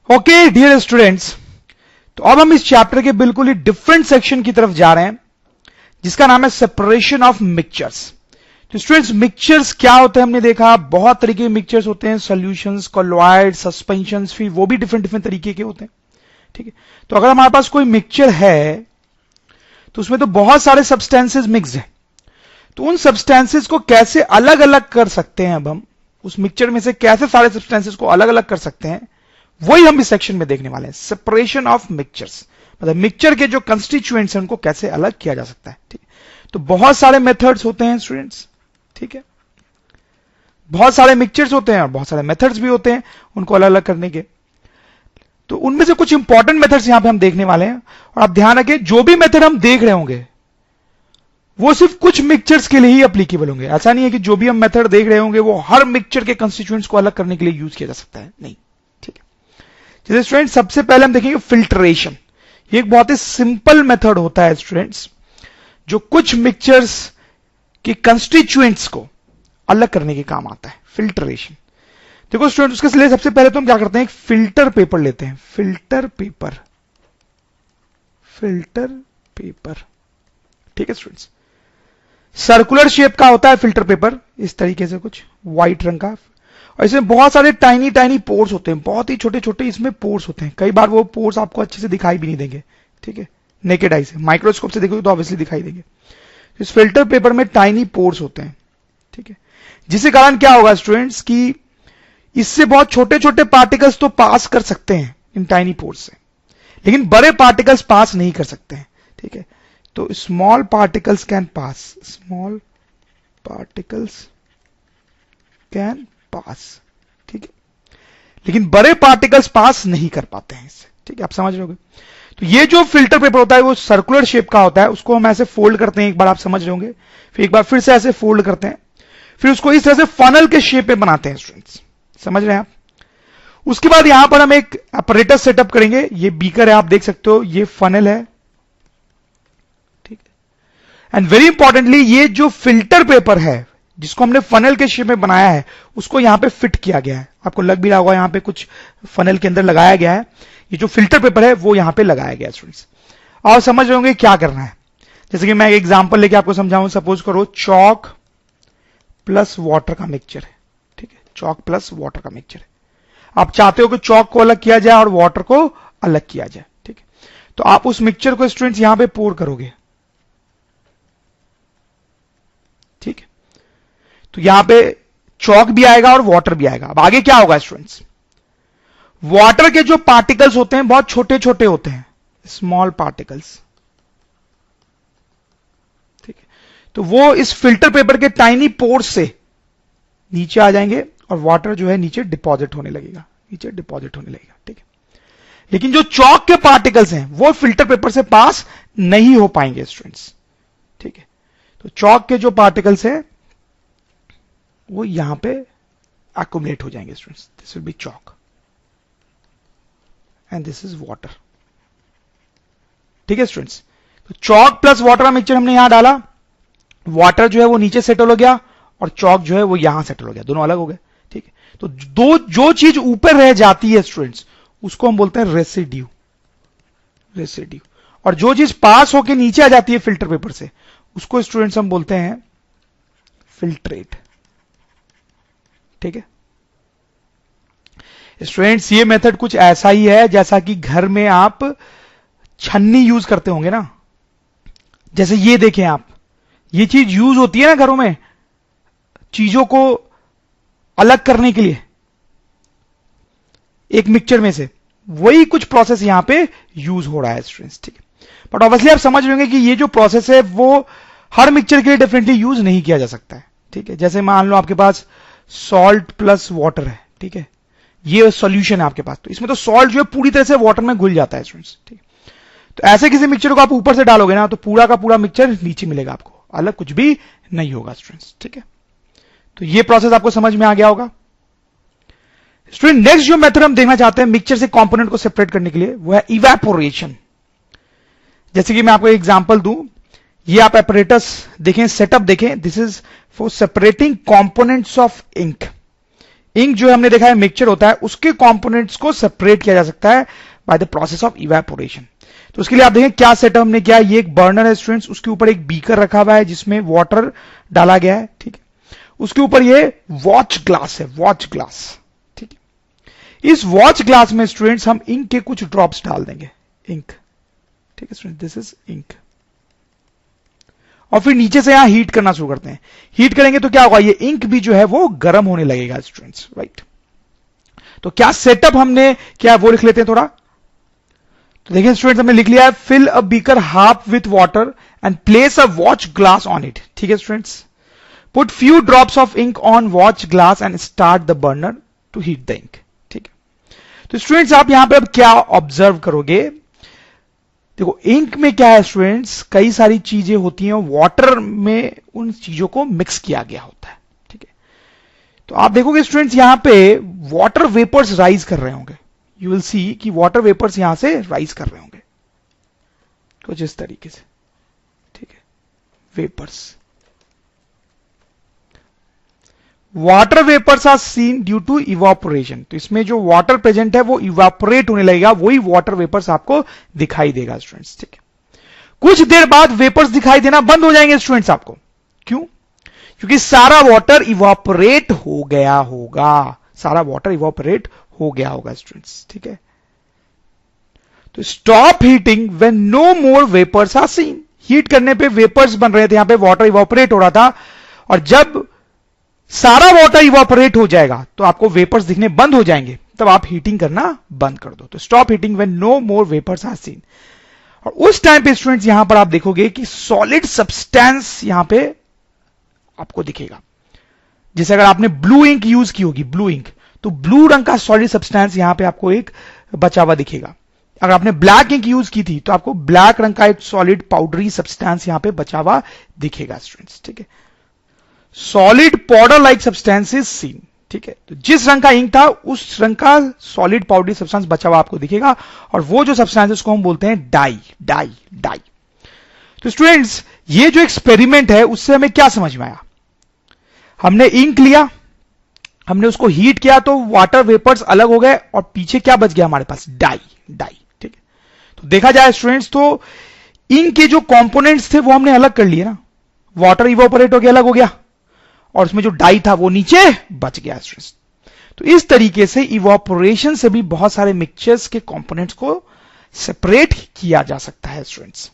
Okay dear students, तो अब हम इस चैप्टर के बिल्कुल ही डिफरेंट सेक्शन की तरफ जा रहे हैं जिसका नाम है सेपरेशन ऑफ मिक्सचर्स। तो स्टूडेंट्स, मिक्सचर्स क्या होते हैं हमने देखा, बहुत तरीके के मिक्सचर्स होते हैं, सॉल्यूशंस, कॉलॉइड, सस्पेंशंस, फिर वो भी डिफरेंट डिफरेंट तरीके के होते हैं। ठीक है, तो अगर हमारे पास कोई मिक्सचर है तो उसमें तो बहुत सारे सब्सटेंसेस मिक्स हैं, तो उन सब्सटेंसेस को कैसे अलग अलग कर सकते हैं, अब हम उस मिक्सचर में से कैसे सारे सब्सटेंसेस को अलग अलग कर सकते हैं, वही हम इस सेक्शन में देखने वाले हैं। सेपरेशन ऑफ मिक्सचर्स, मतलब मिक्सचर के जो कंस्टिट्यूएंट्स हैं उनको कैसे अलग किया जा सकता है। ठीक है, तो बहुत सारे मेथड्स होते हैं स्टूडेंट्स। ठीक है, बहुत सारे मिक्सचर्स होते हैं और बहुत सारे मेथड्स भी होते हैं उनको अलग अलग करने के। तो उनमें से कुछ इंपॉर्टेंट मेथड्स यहां पे हम देखने वाले हैं, और आप ध्यान रखें जो भी मेथड हम देख रहे होंगे वो सिर्फ कुछ मिक्सचर्स के लिए ही एप्लीकेबल होंगे। ऐसा नहीं है कि जो भी हम मेथड देख रहे होंगे वो हर मिक्सचर के कंस्टिट्यूएंट्स को अलग करने के लिए यूज किया जा सकता है, नहीं। ठीक है, जैसे स्टूडेंट सबसे पहले हम देखेंगे फिल्ट्रेशन। ये एक बहुत ही सिंपल मेथड होता है स्टूडेंट्स, जो कुछ मिक्सचर्स के कंस्टिट्यूएंट्स को अलग करने के काम आता है, फिल्ट्रेशन। देखो स्टूडेंट, उसके लिए सबसे पहले तो हम क्या करते हैं, एक फिल्टर पेपर लेते हैं, फिल्टर पेपर, फिल्टर पेपर। ठीक है स्टूडेंट्स, सर्कुलर शेप का होता है फिल्टर पेपर, इस तरीके से कुछ व्हाइट रंग का, और इसमें बहुत सारे टाइनी टाइनी पोर्स होते हैं, बहुत ही छोटे छोटे इसमें पोर्स होते हैं। कई बार वो पोर्स आपको अच्छे से दिखाई भी नहीं देंगे, ठीक है, नेकेड आई से, माइक्रोस्कोप से देखोगे तो ऑब्वियसली दिखाई देंगे। इस फिल्टर पेपर में टाइनी पोर्स होते हैं, ठीक है, जिसके कारण क्या होगा स्टूडेंट्स कि इससे बहुत छोटे छोटे पार्टिकल्स तो पास कर सकते हैं इन टाइनी पोर्स से, लेकिन बड़े पार्टिकल्स पास नहीं कर सकते हैं। ठीक है, तो small particles can pass, small particles can pass, ठीक है, लेकिन बड़े पार्टिकल्स पास नहीं कर पाते हैं इससे। ठीक है, आप समझ रहे होगे। तो ये जो फिल्टर पेपर होता है वो सर्कुलर शेप का होता है, उसको हम ऐसे फोल्ड करते हैं, एक बार आप समझ रहे होंगे, फिर एक बार फिर से ऐसे फोल्ड करते हैं, फिर उसको इस तरह से फनल के शेप में बनाते हैं स्टूडेंट्स, समझ रहे हैं आप। उसके बाद यहां पर हम एक अपरेटस सेटअप करेंगे, ये बीकर है, आप देख सकते हो, ये फनल है। ठीक है, एंड वेरी इंपॉर्टेंटली ये जो फिल्टर पेपर है जिसको हमने फनल के शेप में बनाया है उसको यहां पे फिट किया गया है। आपको लग भी रहा होगा यहां पे कुछ फनल के अंदर लगाया गया है, ये जो फिल्टर पेपर है वो यहां पे लगाया गया है स्टूडेंट्स। और समझ रहे होंगे क्या करना है, जैसे कि मैं एक एग्जांपल लेके आपको समझाऊं। सपोज करो चॉक प्लस वाटर का मिक्सचर है, ठीक है, चॉक प्लस वाटर का मिक्सचर है। आप चाहते हो कि चॉक को अलग किया जाए और वाटर को अलग किया जाए, ठीक है, तो आप उस मिक्सचर को स्टूडेंट्स यहां पे पोर करोगे। ठीक है, तो यहां पे चॉक भी आएगा और वाटर भी आएगा। अब आगे क्या होगा स्टूडेंट्स, वाटर के जो पार्टिकल्स होते हैं बहुत छोटे छोटे होते हैं, स्मॉल पार्टिकल्स। ठीक है, तो वो इस फिल्टर पेपर के टाइनी पोर्स से नीचे आ जाएंगे और वाटर जो है नीचे डिपॉजिट होने लगेगा, नीचे डिपॉजिट होने लगेगा। ठीक है, लेकिन जो चॉक के पार्टिकल्स हैं वो फिल्टर पेपर से पास नहीं हो पाएंगे स्टूडेंट्स। ठीक है, तो चॉक के जो पार्टिकल्स हैं वो यहां पे एक्युमुलेट हो जाएंगे students. This will be chalk and this is water. ठीक है स्टूडेंट्स, तो चॉक प्लस वाटर का मिक्सचर हमने यहां डाला, वाटर जो है वो नीचे सेटल हो गया और चॉक जो है वो यहां सेटल हो गया, दोनों अलग हो गए। ठीक है, तो जो चीज ऊपर रह जाती है स्टूडेंट्स उसको हम बोलते हैं रेसिड्यू, रेसिड्यू, और जो चीज पास होके नीचे आ जाती है फिल्टर पेपर से उसको स्टूडेंट्स हम बोलते हैं फिल्ट्रेट। ठीक है स्टूडेंट्स, ये मेथड कुछ ऐसा ही है जैसा कि घर में आप छन्नी यूज करते होंगे ना, जैसे ये देखें आप, ये चीज यूज होती है ना घरों में चीजों को अलग करने के लिए एक मिक्सचर में से, वही कुछ प्रोसेस यहां पे यूज हो रहा है स्टूडेंट्स। ठीक है, बट ऑब्वियसली आप समझ रहे होंगे कि ये जो प्रोसेस है वो हर मिक्सचर के लिए डेफिनेटली यूज नहीं किया जा सकता है। ठीक है, जैसे मान लो आपके पास सॉल्ट प्लस वाटर है, ठीक है, ये सॉल्यूशन है आपके पास, तो इसमें तो सॉल्ट जो है पूरी तरह से वाटर में घुल जाता है स्टूडेंट्स। ठीक है, तो ऐसे किसी मिक्सचर को आप ऊपर से डालोगे ना तो पूरा का पूरा मिक्सचर नीचे मिलेगा आपको, अलग कुछ भी नहीं होगा स्टूडेंट्स। ठीक है, तो ये प्रोसेस आपको समझ में आ गया होगा स्टूडेंट। नेक्स्ट जो मेथड हम देखना चाहते हैं मिक्सचर से कंपोनेंट को सेपरेट करने के लिए वो है इवेपोरेशन। जैसे कि मैं आपको एक एग्जांपल दूं, ये आप एपरेटस देखें, सेटअप देखें, this is for separating components of ink. Ink जो हमने देखा है मिक्सचर होता है, उसके कंपोनेंट्स को सेपरेट किया जा सकता है by the process of evaporation. तो उसके लिए आप देखें क्या सेटअप हमने किया है। ये एक बर्नर है स्टूडेंट्स, उसके ऊपर एक बीकर रखा हुआ है जिसमें वाटर डाला गया है, ठीक है। उसके ऊपर ये वॉच ग्लास है, वॉच ग्लास, ठीक है। इस वॉच ग्लास में स्टूडेंट्स हम इंक के कुछ ड्रॉप्स डाल देंगे, इंक, ठीक है स्टूडेंट, दिस इज इंक। और फिर नीचे से यहां हीट करना शुरू करते हैं। हीट करेंगे तो क्या होगा, ये इंक भी जो है वो गर्म होने लगेगा स्टूडेंट्स, राइट। तो क्या सेटअप हमने क्या वो लिख लेते हैं थोड़ा। तो देखिए स्टूडेंट्स, हमने लिख लिया है, fill a beaker half with water and place a watch glass on it, ठीक है students. Put few drops of ink on watch glass and start the burner to heat the ink, ठीक है। तो students आप यहां पर अब क्या ऑब्जर्व करोगे, देखो इंक में क्या है स्टूडेंट्स, कई सारी चीजें होती हैं, वाटर में उन चीजों को मिक्स किया गया होता है, ठीक है। तो आप देखोगे स्टूडेंट्स यहां पे वाटर वेपर्स राइज कर रहे होंगे, यू विल सी कि वाटर वेपर्स यहां से राइज कर रहे होंगे कुछ इस तरीके से, ठीक है, vapours. Water vapours are seen due to evaporation, तो इसमें जो वाटर प्रेजेंट है वो इवापोरेट होने लगेगा, वही वाटर वेपर्स आपको दिखाई देगा स्टूडेंट्स, ठीक है। कुछ देर बाद वेपर्स दिखाई देना बंद हो जाएंगे स्टूडेंट्स आपको, क्यों, क्योंकि सारा वाटर इवापोरेट हो गया होगा, सारा वाटर इवापोरेट हो गया होगा स्टूडेंट्स, ठीक है। तो stop heating when no more vapours are seen, heat करने पे वेपर्स बन रहे थे, यहां पे वाटर इवापोरेट हो रहा था, और जब सारा वाटर इवापोरेट हो जाएगा तो आपको वेपर्स दिखने बंद हो जाएंगे, तब आप हीटिंग करना बंद कर दो। तो stop heating when no more vapours are seen. और उस टाइम पे स्टूडेंट्स यहां पर आप देखोगे कि सॉलिड सब्सटेंस यहां पे आपको दिखेगा। जैसे अगर आपने ब्लू इंक यूज की होगी, ब्लू इंक, तो ब्लू रंग का सॉलिड सब्सटेंस यहां पे आपको एक बचा हुआ दिखेगा। अगर आपने ब्लैक इंक यूज की थी तो आपको ब्लैक रंग का एक सॉलिड पाउडरी सब्सटेंस यहां पे बचा हुआ दिखेगा स्टूडेंट्स, ठीक है। Solid powder like substance is seen, ठीक है। तो जिस रंग का इंक था उस रंग का सॉलिड पाउडरी सब्सटेंस बचा हुआ आपको दिखेगा, और वो जो सब्सटेंस है उसको हम बोलते हैं डाई, डाई, डाई। तो स्टूडेंट्स ये जो एक्सपेरिमेंट है उससे हमें क्या समझ में आया, हमने इंक लिया, हमने उसको हीट किया तो वाटर वेपर्स अलग हो गए, और पीछे क्या बच गया हमारे पास, डाई, डाई, ठीक है। तो देखा जाए स्टूडेंट्स तो इंक के जो कंपोनेंट्स थे वो हमने अलग कर लिए ना, वाटर इवापोरेट हो गया, अलग हो गया, और उसमें जो डाई था वो नीचे बच गया स्टूडेंट्स। तो इस तरीके से इवापोरेशन से भी बहुत सारे मिक्सचर्स के कंपोनेंट्स को सेपरेट किया जा सकता है स्टूडेंट्स।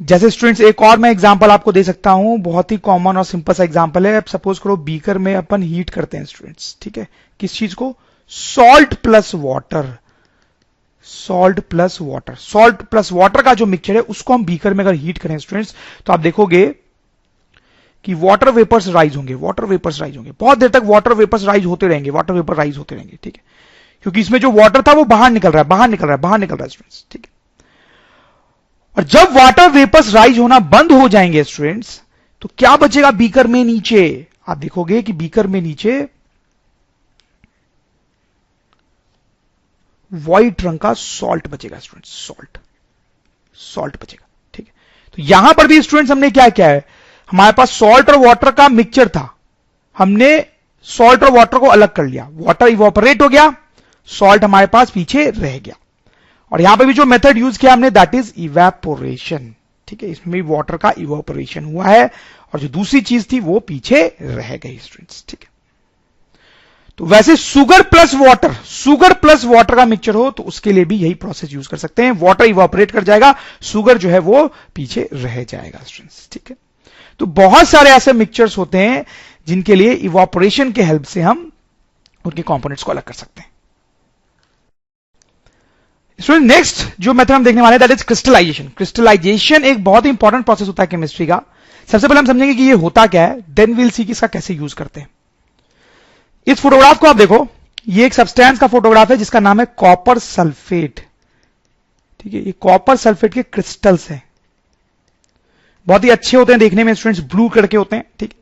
जैसे स्टूडेंट्स एक और मैं एग्जांपल आपको दे सकता हूं, बहुत ही कॉमन और सिंपल सा एग्जांपल है। सपोज करो बीकर में अपन हीट करते हैं स्टूडेंट्स, ठीक है, किस चीज को, salt plus water, salt plus water, salt plus water का जो मिक्सचर है उसको हम बीकर में अगर हीट करें स्टूडेंट्स तो आप देखोगे कि वाटर वेपर्स राइज होंगे, वाटर वेपर्स राइज होंगे, बहुत देर तक वाटर वेपर्स राइज होते रहेंगे, वाटर वेपर राइज होते रहेंगे, ठीक है, क्योंकि इसमें जो वाटर था वो बाहर निकल रहा है, बाहर निकल रहा है, बाहर निकल रहा है स्टूडेंट्स, ठीक है। और जब वाटर वेपर्स राइज होना बंद हो जाएंगे स्टूडेंट्स तो क्या बचेगा बीकर में नीचे, आप देखोगे कि बीकर में नीचे व्हाइट रंग का सॉल्ट बचेगा स्टूडेंट्स, सॉल्ट, सॉल्ट बचेगा, ठीक है। तो यहां पर भी स्टूडेंट्स हमने क्या किया है, हमारे पास सॉल्ट और वाटर का मिक्सचर था, हमने सॉल्ट और वाटर को अलग कर लिया, वाटर इवापोरेट हो गया, सॉल्ट हमारे पास पीछे रह गया, और यहां पर भी जो मेथड यूज किया हमने दैट इज इवेपोरेशन, ठीक है। इसमें भी वाटर का इवापोरेशन हुआ है, और जो दूसरी चीज थी वो पीछे रह गई स्टूडेंट्स, ठीक है। तो वैसे sugar plus water, sugar plus water का मिक्सचर हो तो उसके लिए भी यही प्रोसेस यूज कर सकते हैं, वाटर इवापोरेट कर जाएगा, शुगर जो है वो पीछे रह जाएगा स्टूडेंट्स, ठीक है। तो बहुत सारे ऐसे मिक्सचर्स होते हैं जिनके लिए इवापोरेशन के हेल्प से हम उनके कंपोनेंट्स को अलग कर सकते हैं। स्टूडेंट नेक्स्ट जो मेथड हम देखने वाले हैं दैट इज क्रिस्टलाइजेशन। क्रिस्टलाइजेशन एक बहुत ही इंपॉर्टेंट प्रोसेस होता है केमिस्ट्री का। सबसे पहले हम समझेंगे कि ये होता क्या है, देन विल सी कि इसका कैसे यूज करते हैं। इस फोटोग्राफ को आप देखो, ये एक सब्सटेंस का फोटोग्राफ है जिसका नाम है कॉपर सल्फेट, ठीक है। ये कॉपर सल्फेट के क्रिस्टल्स हैं, बहुत ही अच्छे होते हैं देखने में स्टूडेंट्स, ब्लू कलर के होते हैं, ठीक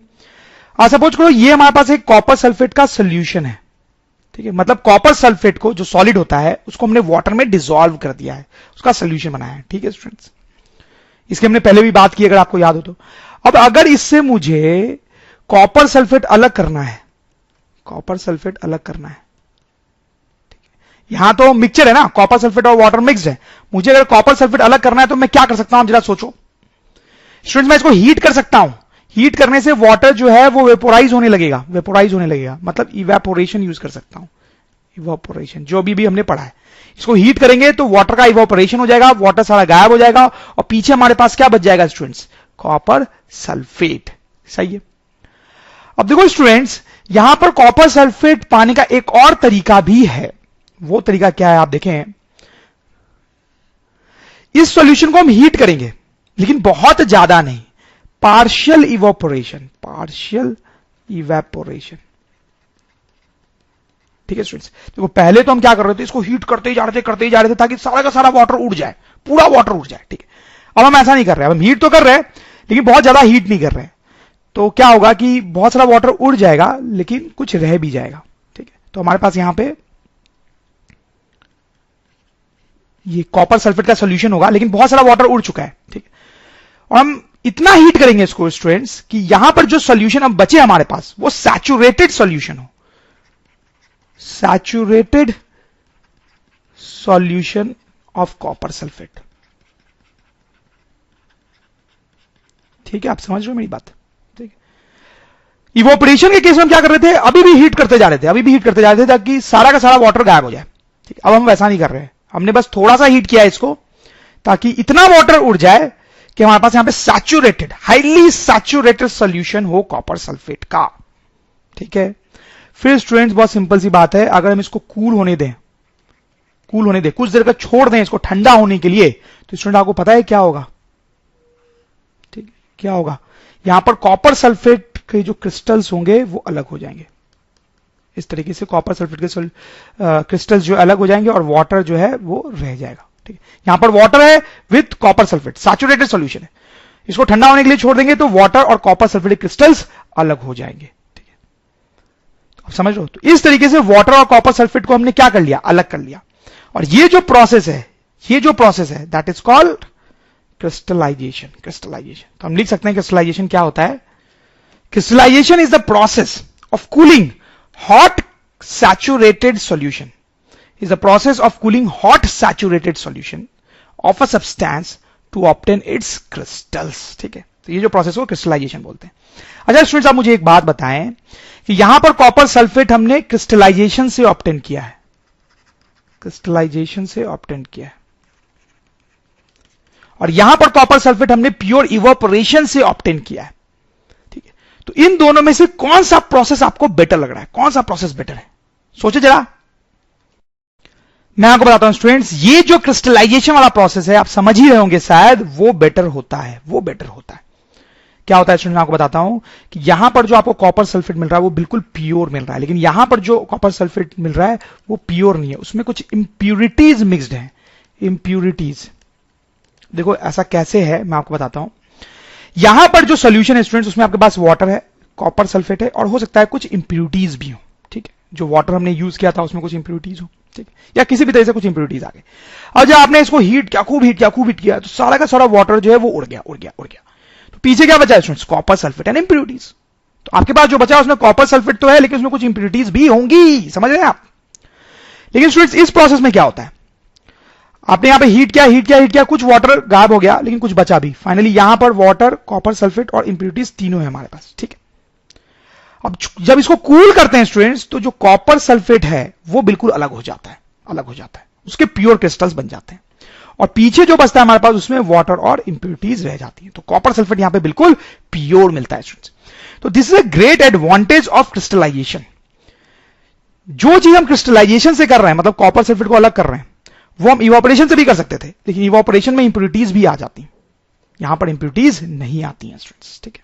है। सपोज करो ये हमारे पास एक कॉपर सल्फेट का सोल्यूशन है, ठीक है, मतलब कॉपर सल्फेट को जो सॉलिड होता है उसको हमने वाटर में डिसॉल्व कर दिया है, उसका सोल्यूशन बनाया है, ठीक है स्टूडेंट्स। इसकी हमने पहले भी बात की अगर आपको याद हो तो। अब अगर इससे मुझे कॉपर सल्फेट अलग करना है कॉपर सल्फेट अलग करना है। यहां तो मिक्सचर है ना, कॉपर सल्फेट और वाटर मिक्स्ड है। मुझे अगर कॉपर सल्फेट अलग करना है तो मैं क्या कर सकता हूं, जरा सोचो स्टूडेंट्स। मैं इसको हीट कर सकता हूं। हीट करने से वाटर जो है वो वेपोराइज होने लगेगा, वेपोराइज होने लगेगा, मतलब इवेपोरेशन यूज कर सकता हूं। इवेपोरेशन जो भी हमने पढ़ा है, इसको हीट करेंगे तो वाटर का इवेपोरेशन हो जाएगा, वाटर सारा गायब हो जाएगा और पीछे हमारे पास क्या बच जाएगा स्टूडेंट्स, कॉपर सल्फेट। सही है। अब देखो स्टूडेंट्स, यहां पर कॉपर सल्फेट पाने का एक और तरीका भी है। वो तरीका क्या है आप देखें। इस सॉल्यूशन को हम हीट करेंगे लेकिन बहुत ज्यादा नहीं, पार्शियल इवेपोरेशन, पार्शियल इवेपोरेशन। ठीक है स्टूडेंट्स, देखो पहले तो हम क्या कर रहे थे, इसको हीट करते ही जा रहे थे ताकि सारा का सारा वाटर उड़ जाए, पूरा वाटर उड़ जाए। ठीक है, अब हम ऐसा नहीं कर रहे, अब हम हीट तो कर रहे हैं लेकिन बहुत ज्यादा हीट नहीं कर रहे हैं। तो क्या होगा कि बहुत सारा वाटर उड़ जाएगा लेकिन कुछ रह भी जाएगा। ठीक है, तो हमारे पास यहां पे ये कॉपर सल्फेट का सॉल्यूशन होगा लेकिन बहुत सारा वाटर उड़ चुका है। ठीक है, और हम इतना हीट करेंगे इसको स्टूडेंट्स कि यहां पर जो सॉल्यूशन अब बचे हमारे पास वो सैचुरेटेड सॉल्यूशन हो, saturated solution of copper sulphate. ठीक है, आप समझ रहे हो मेरी बात। ठीक है, इवोपरेशन के केस में हम क्या कर रहे थे, अभी भी हीट करते जा रहे थे ताकि सारा का सारा वाटर गायब हो जाए। ठीक है, अब हम वैसा नहीं कर रहे हैं, हमने बस थोड़ा सा हीट किया इसको ताकि इतना वाटर उड़ जाए कि हमारे पास यहां पे सैचुरेटेड, हाईली सैचुरेटेड सॉल्यूशन हो कॉपर सल्फेट का। ठीक है, फिर स्टूडेंट्स बहुत सिंपल सी बात है, अगर हम इसको कूल होने दें, कुछ देर का छोड़ दें इसको ठंडा होने के लिए, तो स्टूडेंट आपको पता है क्या होगा। ठीक, क्या होगा, यहां पर कॉपर सल्फेट के जो क्रिस्टल्स होंगे वो अलग हो जाएंगे। इस तरीके से कॉपर सल्फेट के क्रिस्टल्स जो अलग हो जाएंगे और वाटर जो है वो रह जाएगा। ठीक है, यहां पर वाटर है with copper sulphate, saturated solution है। इसको ठंडा होने के लिए छोड़ देंगे तो वाटर और कॉपर सल्फेट क्रिस्टल्स अलग हो जाएंगे। ठीक है, आप समझ रहे हो। तो इस तरीके से वाटर और कॉपर सल्फेट को हमने क्या कर लिया, अलग कर लिया। और ये जो प्रोसेस है दैट इज कॉल्ड क्रिस्टलाइजेशन। तो हम लिख सकते हैं क्रिस्टलाइजेशन क्या होता है। Crystallisation is the process of cooling hot saturated solution, is the process of cooling hot saturated solution of a substance to obtain its crystals। ठीक है, तो ये जो प्रोसेस को क्रिस्टलाइजेशन बोलते हैं। अच्छा स्टूडेंट्स, आप मुझे एक बात बताएं कि यहां पर कॉपर सल्फेट हमने क्रिस्टलाइजेशन से ऑब्टेन किया है, और यहां पर कॉपर सल्फेट हमने प्योर इवेपोरेशन से ऑब्टेन किया है। तो इन दोनों में से कौन सा प्रोसेस आपको बेटर लग रहा है, कौन सा प्रोसेस बेटर है, सोचे जरा। मैं आपको बताता हूं स्टूडेंट्स, ये जो क्रिस्टलाइजेशन वाला प्रोसेस है आप समझ ही रहे होंगे शायद, वो बेटर होता है। क्या होता है स्टूडेंट, मैं आपको बताता हूं कि यहां पर जो आपको कॉपर सल्फेट मिल रहा है वो बिल्कुल प्योर मिल रहा है, लेकिन यहां पर जो कॉपर सल्फेट मिल रहा है वो प्योर नहीं है, उसमें कुछ इंप्यूरिटीज मिक्स्ड है। इंप्यूरिटीज देखो ऐसा कैसे है, मैं आपको बताता हूं। यहां पर जो सॉल्यूशन है स्टूडेंट्स, उसमें आपके पास वाटर है, कॉपर सल्फेट है, और हो सकता है कुछ इंप्यूरिटीज भी हो। ठीक है, जो वाटर हमने यूज किया था उसमें कुछ इंप्यूरिटीज हो, ठीक है, या किसी भी तरह से कुछ इंप्यूरिटीज आ गए। और जब आपने इसको खूब हीट किया तो सारा का सारा वाटर जो है वो उड़ गया। तो पीछे क्या बचा है students, copper sulphate and impurities. तो आपके पास जो बचा उसमें कॉपर सल्फेट तो है लेकिन उसमें कुछ इंप्यूरिटीज भी होंगी, समझ रहे हैं आप। लेकिन स्टूडेंट्स इस प्रोसेस में क्या होता है, आपने यहां पे हीट किया, कुछ वाटर गायब हो गया लेकिन कुछ बचा भी। फाइनली यहां पर वाटर, कॉपर सल्फेट और इंप्यूरिटीज तीनों है हमारे पास। ठीक है, अब जब इसको कूल करते हैं स्टूडेंट्स तो जो कॉपर सल्फेट है वो बिल्कुल अलग हो जाता है, उसके प्योर क्रिस्टल्स बन जाते हैं, और पीछे जो बचता है हमारे पास उसमें वाटर और इंप्यूरिटीज रह जाती है। तो कॉपर सल्फेट यहां पे बिल्कुल प्योर मिलता है स्टूडेंट्स। तो this is a great advantage of crystallisation. जो चीज हम क्रिस्टलाइजेशन से कर रहे हैं, मतलब कॉपर सल्फेट को अलग कर रहे हैं, वो हम इवेपोरेशन से भी कर सकते थे, लेकिन इवेपोरेशन में इंप्यूरिटीज भी आ जाती, यहां पर इंप्यूरिटीज नहीं आती हैं स्टूडेंट्स। ठीक है,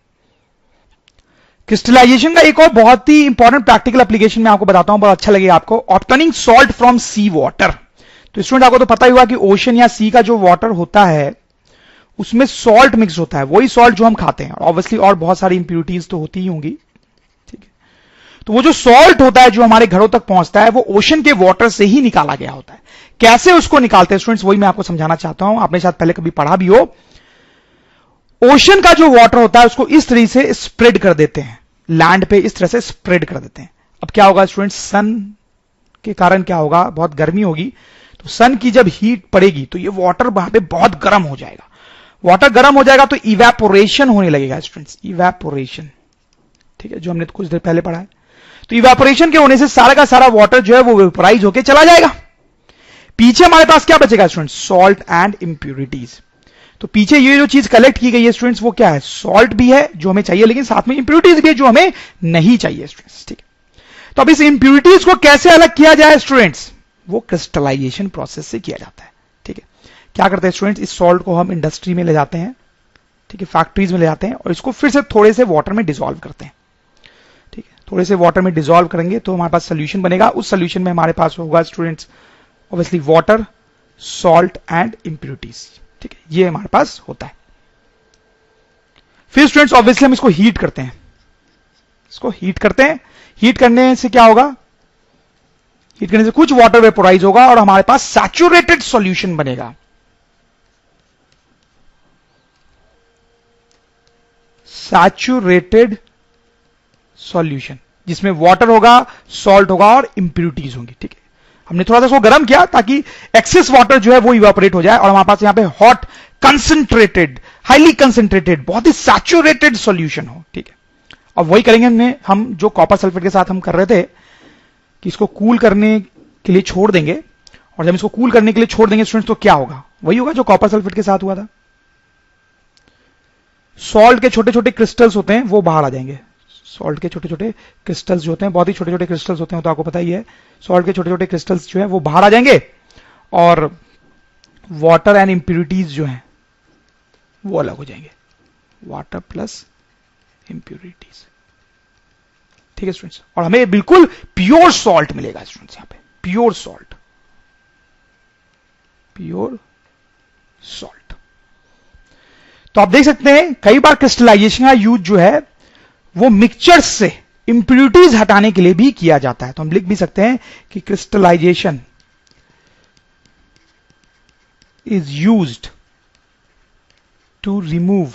क्रिस्टलाइजेशन का एक और बहुत ही इंपॉर्टेंट प्रैक्टिकल एप्लीकेशन मैं आपको बताता हूं, बहुत अच्छा लगेगा आपको। Obtaining salt from sea water. तो स्टूडेंट आपको तो पता ही हुआ कि ओशन या सी का जो वाटर होता है उसमें सॉल्ट मिक्स होता है, वही सॉल्ट जो हम खाते हैं, ऑब्वियसली और बहुत सारी इंप्यूरिटीज तो होती ही होंगी। ठीक है, तो वो जो सॉल्ट होता है जो हमारे घरों तक पहुंचता है वो ओशन के वाटर से ही निकाला गया होता है। कैसे उसको निकालते हैं स्टूडेंट्स, वही मैं आपको समझाना चाहता हूं, आपने शायद पहले कभी पढ़ा भी हो। ओशन का जो वाटर होता है उसको इस तरह से स्प्रेड कर देते हैं, लैंड पे इस तरह से स्प्रेड कर देते हैं। अब क्या होगा स्टूडेंट्स, सन के कारण क्या होगा, बहुत गर्मी होगी, तो सन की जब हीट पड़ेगी तो ये वाटर वहां पे बहुत गर्म हो जाएगा। वाटर गर्म हो जाएगा तो इवेपोरेशन होने लगेगा स्टूडेंट्स, इवेपोरेशन, ठीक है, जो हमने कुछ देर पहले पढ़ा है। तो इवेपोरेशन के होने से सारा का सारा वाटर जो है वो वेपोराइज होके चला जाएगा। पीछे हमारे पास क्या बचेगा स्टूडेंट्स, सॉल्ट एंड इंप्यूरिटीज। तो पीछे ये जो चीज कलेक्ट की गई है स्टूडेंट्स वो क्या है, सॉल्ट भी है जो हमें चाहिए, लेकिन साथ में इंप्यूरिटीज भी है जो हमें नहीं चाहिए स्टूडेंट्स, ठीक है। तो अब इस इंप्यूरिटीज को कैसे अलग किया जाए स्टूडेंट्स, वो क्रिस्टलाइजेशन प्रोसेस से किया जाता है, ठीक है। क्या करते हैं स्टूडेंट्स, इस सॉल्ट को हम इंडस्ट्री में ले जाते हैं, ठीक है, फैक्ट्रीज में ले जाते हैं और इसको फिर से थोड़े से वाटर में डिसॉल्व करते हैं, ठीक है। थोड़े से वाटर में डिसॉल्व करेंगे तो हमारे पास सोल्यूशन बनेगा। उस सोल्यूशन में हमारे पास होगा students obviously water, salt and impurities, ठीक है, ये हमारे पास होता है। फिर स्टूडेंट्स ऑब्वियसली हम इसको हीट करते हैं, इसको हीट करते हैं। हीट करने से क्या होगा, हीट करने से कुछ वाटर वेपोराइज होगा और हमारे पास सैचुरेटेड सॉल्यूशन बनेगा। सैचुरेटेड सॉल्यूशन जिसमें वाटर होगा, सॉल्ट होगा और इंप्यूरिटीज होंगी, ठीक है। हमने थोड़ा सा इसको गर्म किया ताकि एक्सेस वाटर जो है वो इवेपोरेट हो जाए और हमारे पास यहां पे हॉट, कंसंट्रेटेड, हाईली कंसंट्रेटेड, बहुत ही सैचुरेटेड सॉल्यूशन हो, ठीक है। अब वही करेंगे हम जो कॉपर सल्फेट के साथ हम कर रहे थे कि इसको कूल करने के लिए छोड़ देंगे, और जब इसको कूल करने के लिए छोड़ देंगे स्टूडेंट्स तो क्या होगा, वही होगा जो कॉपर सल्फेट के साथ हुआ था। सॉल्ट के छोटे छोटे क्रिस्टल्स होते हैं वो बाहर आ जाएंगे। सॉल्ट के छोटे छोटे क्रिस्टल्स जो होते हैं, बहुत ही छोटे छोटे क्रिस्टल्स होते हैं, तो आपको पता ही है, सॉल्ट के छोटे छोटे क्रिस्टल्स जो है वो बाहर आ जाएंगे और वाटर एंड इंप्यूरिटीज जो हैं वो अलग हो जाएंगे, वाटर प्लस इंप्यूरिटीज, ठीक है स्टूडेंट्स। और हमें बिल्कुल प्योर सॉल्ट मिलेगा स्टूडेंट्स, यहां पे प्योर सॉल्ट, प्योर सॉल्ट। तो आप देख सकते हैं कई बार क्रिस्टलाइजेशन का यूज जो है वो मिक्सचर्स से इंप्यूरिटीज हटाने के लिए भी किया जाता है। तो हम लिख भी सकते हैं कि crystallisation is used to remove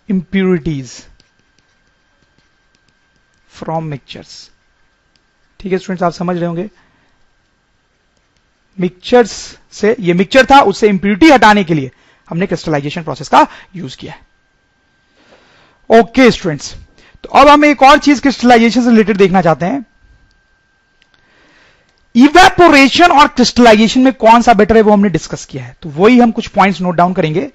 impurities from mixtures, ठीक है स्टूडेंट्स, आप समझ रहे होंगे। मिक्सचर्स से, ये मिक्सचर था, उससे इंप्यूरिटी हटाने के लिए हमने क्रिस्टलाइजेशन प्रोसेस का यूज किया है। ओके स्टूडेंट्स, तो अब हम एक और चीज क्रिस्टलाइजेशन से रिलेटेड देखना चाहते हैं। इवेपोरेशन और क्रिस्टलाइजेशन में कौन सा बेटर है वो हमने डिस्कस किया है, तो वही हम कुछ पॉइंट्स नोट डाउन करेंगे।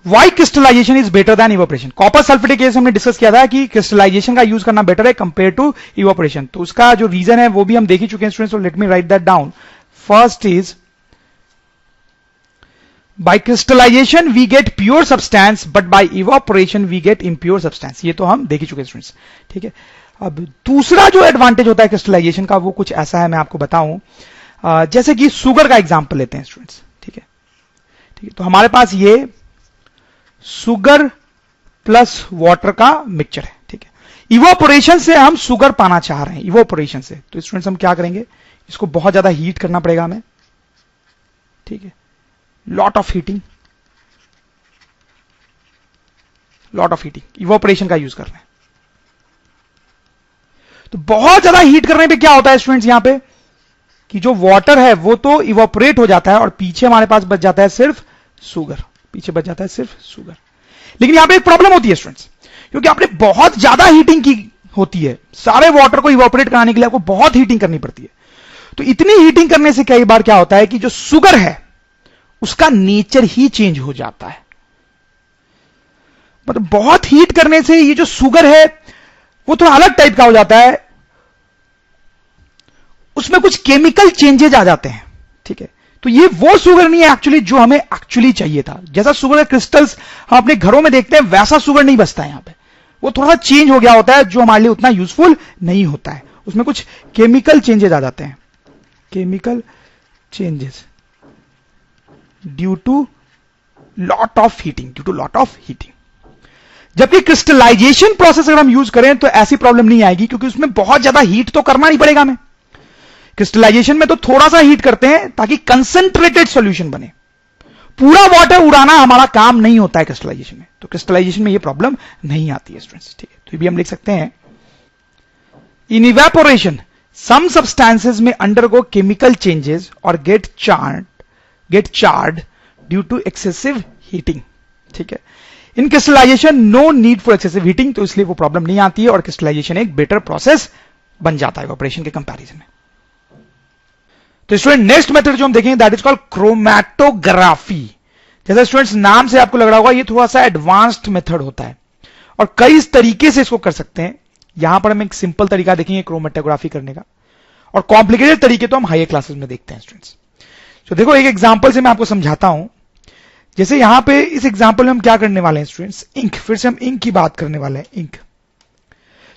Why crystallisation is better than evaporation. Copper sulphate के केस हमने डिस्कस किया था कि क्रिस्टलाइजेशन का यूज करना बेटर है कंपेयर टू इवेपोरेशन। तो उसका जो रीजन है वो भी हम देख ही चुके हैं students, let me right that down. First is by crystallization we get pure substance but by evaporation we get impure substance, ये तो हम देख ही चुके हैं स्टूडेंट्स, ठीक है। अब दूसरा जो एडवांटेज होता है क्रिस्टलाइजेशन का वो कुछ ऐसा है, मैं आपको बताऊं। जैसे कि शुगर का एग्जांपल लेते हैं स्टूडेंट्स, ठीक है, ठीक है। तो हमारे पास ये शुगर प्लस वाटर का मिक्सचर है, ठीक है। इवोपोरेशन से हम शुगर पाना चाह रहे हैं, इवोपोरेशन से, तो स्टूडेंट्स हम क्या करेंगे, इसको बहुत ज्यादा हीट करना पड़ेगा हमें, ठीक है, लॉट ऑफ हीटिंग, इवोपोरेशन का यूज कर रहे हैं। तो बहुत ज्यादा हीट करने पे क्या होता है स्टूडेंट्स, यहां पे कि जो वाटर है वो तो इवोपोरेट हो जाता है और पीछे हमारे पास बच जाता है सिर्फ शुगर, पीछे बच जाता है सिर्फ शुगर। लेकिन यहां पे एक प्रॉब्लम होती है स्टूडेंट्स, क्योंकि आपने बहुत ज्यादा हीटिंग की होती है, सारे वाटर को इवोपोरेट कराने के लिए आपको बहुत हीटिंग करनी पड़ती है। तो इतनी हीटिंग करने से कई बार क्या होता है कि जो शुगर है उसका नेचर ही चेंज हो जाता है। मतलब बहुत हीट करने से ये जो शुगर है वो थोड़ा अलग टाइप का हो जाता है, उसमें कुछ केमिकल चेंजेज आ जाते हैं, ठीक है। तो ये वो शुगर नहीं है एक्चुअली जो हमें एक्चुअली चाहिए था। जैसा शुगर के क्रिस्टल्स हम अपने घरों में देखते हैं वैसा शुगर नहीं बचता है यहां पे, वो थोड़ा सा चेंज हो गया होता है जो हमारे लिए उतना यूजफुल नहीं होता है, उसमें कुछ केमिकल चेंजेस आ जाते हैं, chemical changes due to lot of heating, जबकि क्रिस्टलाइजेशन प्रोसेस अगर हम यूज करें तो ऐसी प्रॉब्लम नहीं आएगी, क्योंकि उसमें बहुत ज्यादा हीट तो करना नहीं पड़ेगा हमें। क्रिस्टलाइजेशन में तो थोड़ा सा हीट करते हैं ताकि कंसंट्रेटेड सॉल्यूशन बने, पूरा वाटर उड़ाना हमारा काम नहीं होता है क्रिस्टलाइजेशन में। तो क्रिस्टलाइजेशन में ये प्रॉब्लम नहीं आती है स्टूडेंट्स, ठीक है। तो ये भी हम लिख सकते हैं in evaporation some substances may undergo chemical changes और get charred due to excessive heating. ठीक है, in crystallization no need for excessive heating, तो इसलिए वो प्रॉब्लम नहीं आती है और क्रिस्टलाइजेशन एक बेटर प्रोसेस बन जाता है इवेपोरेशन के कंपैरिजन में। तो स्टूडेंट नेक्स्ट मेथड जो हम देखेंगे दैट इज कॉल्ड क्रोमैटोग्राफी। जैसे स्टूडेंट्स नाम से आपको लग रहा होगा ये थोड़ा सा एडवांस्ड मेथड होता है और कई तरीके से इसको कर सकते हैं। यहां पर हम एक सिंपल तरीका देखेंगे क्रोमैटोग्राफी करने का, और कॉम्प्लिकेटेड तरीके तो हम हायर क्लासेस में देखते हैं स्टूडेंट्स। तो देखो एक एग्जांपल से मैं आपको समझाता हूं। जैसे यहां पे इस एग्जांपल में हम क्या करने वाले हैं स्टूडेंट्स, इंक, फिर से हम इंक की बात करने वाले हैं। इंक,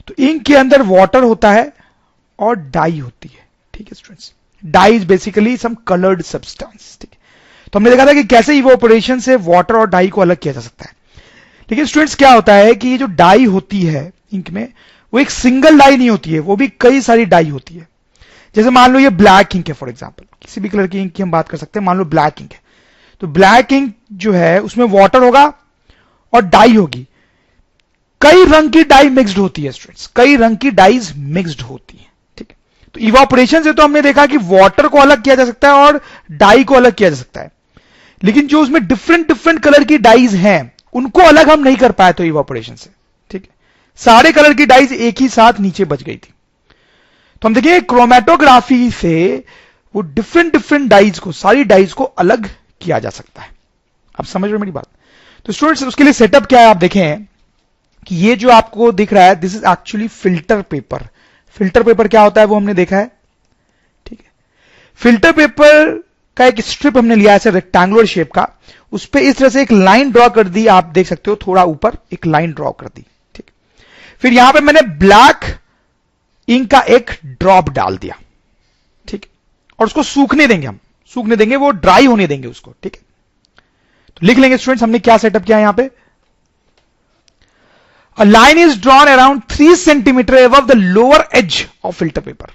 तो इंक के अंदर वाटर होता है और डाई होती है। ठीक है students, dye is basically some coloured substance. ठीक है, तो हमने देखा था कि कैसे इवेपोरेशन से वाटर और डाई को अलग किया जा सकता है। लेकिन स्टूडेंट्स क्या होता है कि ये जो डाई होती है इंक में, वो एक सिंगल डाई नहीं होती है, वो भी कई सारी डाई होती है। जैसे मान लो ये ब्लैक इंक है फॉर एग्जांपल, किसी भी कलर की इंक की हम बात कर सकते हैं। मान लो ब्लैक इंक है, तो ब्लैक इंक जो है उसमें वाटर होगा और डाई होगी। कई रंग की डाई मिक्स्ड होती है स्टूडेंट्स, कई रंग की डाइज मिक्स्ड होती है। ठीक है, तो इवेपोरेशन से तो हमने देखा कि वाटर को अलग किया जा सकता है और डाई को अलग किया जा सकता है, लेकिन जो उसमें डिफरेंट डिफरेंट कलर की डाइज हैं उनको अलग हम नहीं कर पाए तो इवेपोरेशन से। ठीक है, सारे कलर की डाइज एक ही साथ नीचे बच गई थी। तो हम देखिए क्रोमैटोग्राफी से वो डिफरेंट डिफरेंट डाइज को, सारी डाइज को अलग किया जा सकता है। आप समझ रहे हो मेरी बात? तो स्टूडेंट्स उसके लिए सेटअप क्या है, आप देखें कि ये जो आपको दिख रहा है this is actually filter paper. Filter paper क्या होता है वो हमने देखा है। ठीक है, फिल्टर पेपर का एक स्ट्रिप हमने लिया है रेक्टेंगुलर शेप का, उस पर इस तरह से एक लाइन ड्रॉ कर दी, आप देख सकते हो थोड़ा ऊपर एक लाइन ड्रॉ कर दी। ठीक, फिर यहां पे मैंने ब्लैक इंक का एक ड्रॉप डाल दिया। ठीक, और उसको सूखने देंगे, हम सूखने देंगे, वो ड्राई होने देंगे उसको। ठीक है, तो लिख लेंगे स्टूडेंट्स हमने क्या सेटअप किया यहां पे। A line is drawn around 3 centimeter above the lower edge of filter paper.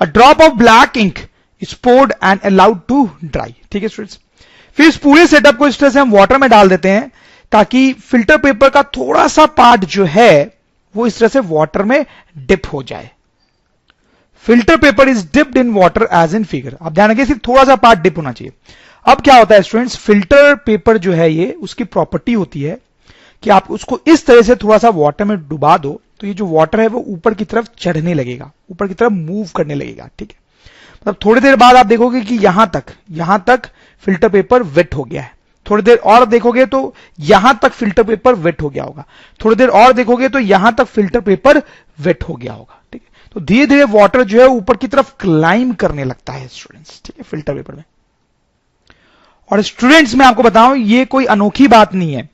A drop of black ink is poured and allowed to dry. ठीक है स्टूडेंट्स, फिर इस पूरे सेटअप को इस तरह से हम वाटर में डाल देते हैं ताकि फिल्टर पेपर का थोड़ा सा पार्ट जो है वो इस तरह से वाटर में डिप हो जाए। Filter paper is dipped in water as in figure. आप ध्यान रखिए सिर्फ थोड़ा सा पार्ट डिप होना चाहिए। अब क्या होता है स्टूडेंट्स, फिल्टर पेपर जो है ये उसकी प्रॉपर्टी होती है कि आप उसको इस तरह से थोड़ा सा वाटर में डुबा दो तो ये जो वाटर है वो ऊपर की तरफ चढ़ने लगेगा, ऊपर की तरफ मूव करने लगेगा। ठीक है, मतलब थोड़ी देर बाद आप देखोगे कि यहां तक फिल्टर पेपर वेट हो गया है। थोड़ी देर और देखोगे तो यहां तक फिल्टर पेपर वेट हो गया होगा, थोड़ी देर और देखोगे तो यहां तक फिल्टर पेपर वेट हो गया होगा। ठीक है, तो धीरे धीरे वाटर जो है ऊपर की तरफ क्लाइंब करने लगता है स्टूडेंट्स। ठीक है, फिल्टर पेपर में। और स्टूडेंट्स मैं आपको बताऊं ये कोई अनोखी बात नहीं है।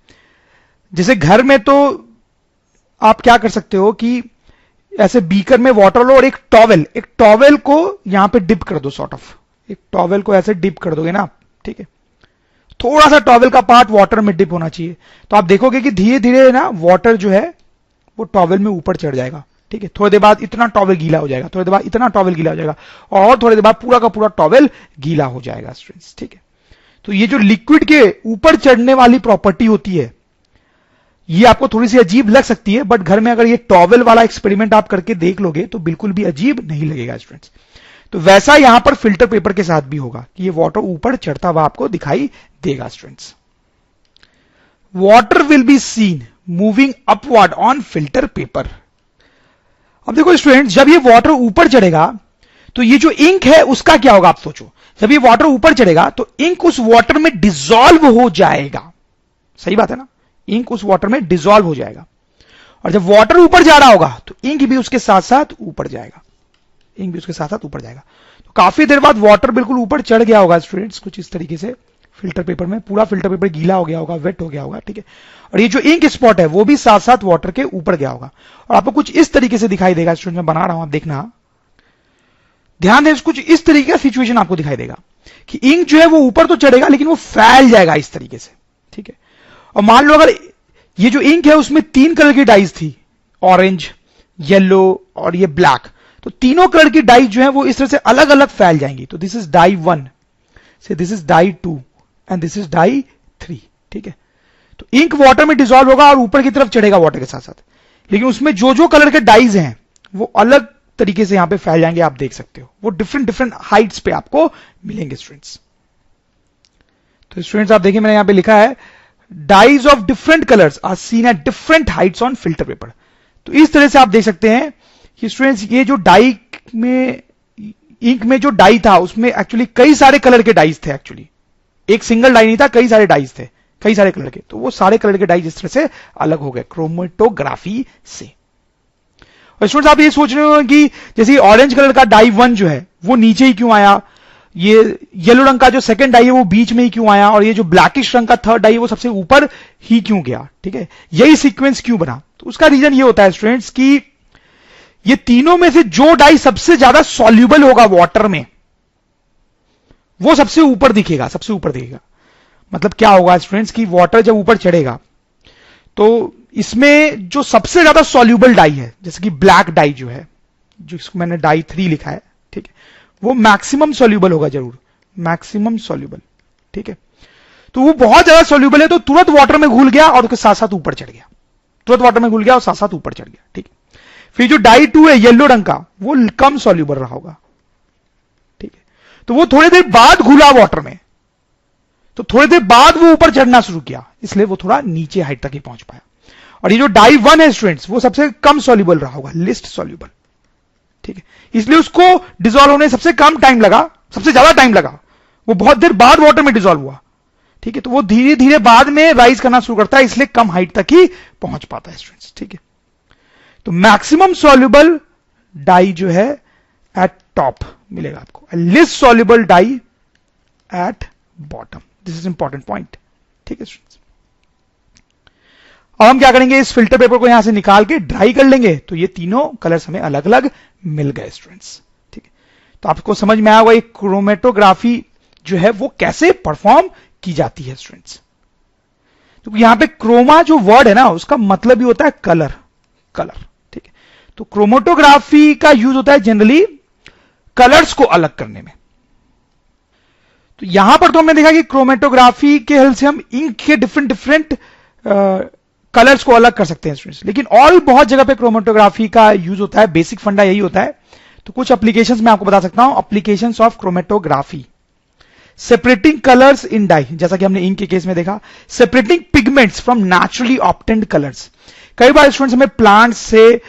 जैसे घर में तो आप क्या कर सकते हो कि ऐसे बीकर में वाटर लो और एक टॉवेल को यहां पे डिप कर दो, सॉर्ट ऑफ एक टॉवेल को ऐसे डिप कर दोगे ना। ठीक है, थोड़ा सा टॉवेल का पार्ट वाटर में डिप होना चाहिए, तो आप देखोगे कि धीरे धीरे ना वाटर जो है वो टॉवेल में ऊपर चढ़ जाएगा। ठीक है, थोड़ी देर बाद इतना टॉवेल गीला हो जाएगा, थोड़ी देर बाद इतना टॉवेल गीला हो जाएगा, और थोड़ी देर बाद पूरा का पूरा टॉवेल गीला हो जाएगा स्टूडेंट्स। ठीक है, तो ये जो लिक्विड के ऊपर चढ़ने वाली प्रॉपर्टी होती है ये आपको थोड़ी सी अजीब लग सकती है, बट घर में अगर ये टॉवेल वाला एक्सपेरिमेंट आप करके देख लोगे तो बिल्कुल भी अजीब नहीं लगेगा स्टूडेंट्स। तो वैसा यहां पर फिल्टर पेपर के साथ भी होगा कि ये वाटर ऊपर चढ़ता हुआ आपको दिखाई देगा students. Water will be seen moving upward on filter paper. अब देखो स्टूडेंट्स, जब ये वाटर ऊपर चढ़ेगा तो ये जो इंक है उसका क्या होगा, आप सोचो। जब ये वाटर ऊपर चढ़ेगा तो इंक उस वाटर में डिसॉल्व हो जाएगा। सही बात है ना, इंक उस वाटर में डिसॉल्व हो जाएगा। और जब वाटर ऊपर जा रहा होगा तो इंक भी उसके साथ साथ ऊपर जाएगा, इंक भी उसके साथ साथ ऊपर जाएगा। तो काफी देर बाद वाटर बिल्कुल ऊपर चढ़ गया होगा स्टूडेंट्स, कुछ इस तरीके से फिल्टर पेपर में पूरा फिल्टर पेपर गीला हो गया होगा, वेट हो गया होगा। ठीक है, और ये जो इंक स्पॉट है वो भी साथ साथ वाटर के ऊपर गया होगा और आपको कुछ इस तरीके से दिखाई देगा। स्टूडेंट मैं बना रहा हूं, आप देखना ध्यान दें, कुछ इस तरीके का सिचुएशन आपको दिखाई देगा कि इंक जो है वो ऊपर तो चढ़ेगा लेकिन वो फैल जाएगा इस तरीके से। ठीक है, और मान लो अगर ये जो इंक है उसमें 3 कलर की डाइज थी, ऑरेंज, येलो और ये ब्लैक, तो तीनों कलर की डाई जो है वो इस तरह से अलग अलग फैल जाएंगी। तो दिस इज डाई 1, से this is dye 2 and this is dye 3। ठीक है, तो इंक वाटर में डिसॉल्व होगा और ऊपर की तरफ चढ़ेगा वाटर के साथ साथ, लेकिन उसमें जो जो कलर के डाइज हैं वो अलग तरीके से यहां पे फैल जाएंगे, आप देख सकते हो, वो डिफरेंट डिफरेंट हाइट्स पे आपको मिलेंगे स्टूडेंट्स। तो स्टूडेंट्स आप देखिए मैंने यहां पे लिखा है dyes of different colours are seen at different heights on filter paper. तो इस तरह से आप देख सकते हैं कि स्टूडेंट्स ये जो डाई में, इंक में जो डाई था उसमें एक्चुअली कई सारे कलर के डाइज थे, एक्चुअली एक सिंगल डाई नहीं था, कई सारे डाइज थे, कई सारे कलर के। तो वो सारे कलर के डाइज इस तरह से अलग हो गए क्रोमेटोग्राफी से। और स्टूडेंट्स आप ये सोच रहे हो कि जैसे ऑरेंज कलर का डाई 1 जो है वो नीचे ही क्यों आया, ये येलो रंग का जो सेकंड डाई है वो बीच में ही क्यों आया, और ये जो ब्लैकिश रंग का थर्ड डाई है वो सबसे ऊपर ही क्यों गया, ठीक है, यही सीक्वेंस क्यों बना। तो उसका रीजन ये होता है स्टूडेंट्स कि ये तीनों में से जो डाई सबसे ज्यादा सॉल्यूबल होगा वाटर में वो सबसे ऊपर दिखेगा, सबसे ऊपर दिखेगा। मतलब क्या होगा स्टूडेंट्स कि वाटर जब ऊपर चढ़ेगा तो इसमें जो सबसे ज्यादा सॉल्यूबल डाई है, जैसे कि ब्लैक डाई जो है, जिसको मैंने डाई 3 लिखा है, ठीक है, वो मैक्सिमम सॉल्यूबल होगा, जरूर मैक्सिमम सॉल्यूबल, ठीक है। तो वो बहुत ज्यादा सॉल्यूबल है तो तुरंत वाटर में घुल गया और उसके साथ साथ ऊपर चढ़ गया, तुरंत वाटर में घुल गया और साथ साथ ऊपर चढ़ गया, ठीक है। फिर जो डाई 2 है येलो रंग का वो कम सॉल्यूबल रहा होगा, ठीक है, तो वो थोड़ी देर बाद घुला वाटर में, तो थोड़ी देर बाद वो ऊपर चढ़ना शुरू किया, इसलिए वो थोड़ा नीचे हाइट तक ही पहुंच पाया। और ये जो डाई 1 है स्टूडेंट्स वो सबसे कम सॉल्यूबल रहा होगा, लिस्ट सॉल्यूबल, ठीक है, इसलिए उसको डिसॉल्व होने सबसे कम टाइम लगा, सबसे ज्यादा टाइम लगा, वो बहुत देर बाद वाटर में डिसॉल्व हुआ, ठीक है। तो वो धीरे धीरे बाद में राइज करना शुरू करता है, इसलिए कम हाइट तक ही पहुंच पाता है स्टूडेंट्स, ठीक है। तो मैक्सिमम सॉल्यूबल डाई जो है एट टॉप मिलेगा आपको, least soluble dye at bottom, this is important point, ठीक है स्टूडेंट्स। अब हम क्या करेंगे, इस फिल्टर पेपर को यहां से निकाल के ड्राई कर लेंगे, तो ये तीनों कलर्स हमें अलग अलग मिल गए स्टूडेंट्स, ठीक है। तो आपको समझ में आया होगा एक क्रोमेटोग्राफी जो है वो कैसे परफॉर्म की जाती है स्टूडेंट्स। तो यहां पे क्रोमा जो वर्ड है ना उसका मतलब ही होता है कलर, कलर, ठीक है। तो क्रोमेटोग्राफी का यूज होता है जनरली कलर्स को अलग करने में। तो यहां पर तो हमने देखा कि क्रोमेटोग्राफी के हेल्प से हम इंक के डिफरेंट डिफरेंट कलर्स को अलग कर सकते हैं स्टूडेंट्स, लेकिन और बहुत जगह पे क्रोमेटोग्राफी का यूज होता है, बेसिक फंडा यही होता है। तो कुछ एप्लीकेशंस मैं आपको बता सकता हूं, applications of chromatography, separating colours in dye, जैसा कि हमने इंक के केस में देखा, separating pigments from naturally obtained colours. कई बार स्टूडेंट्स हमें प्लांट से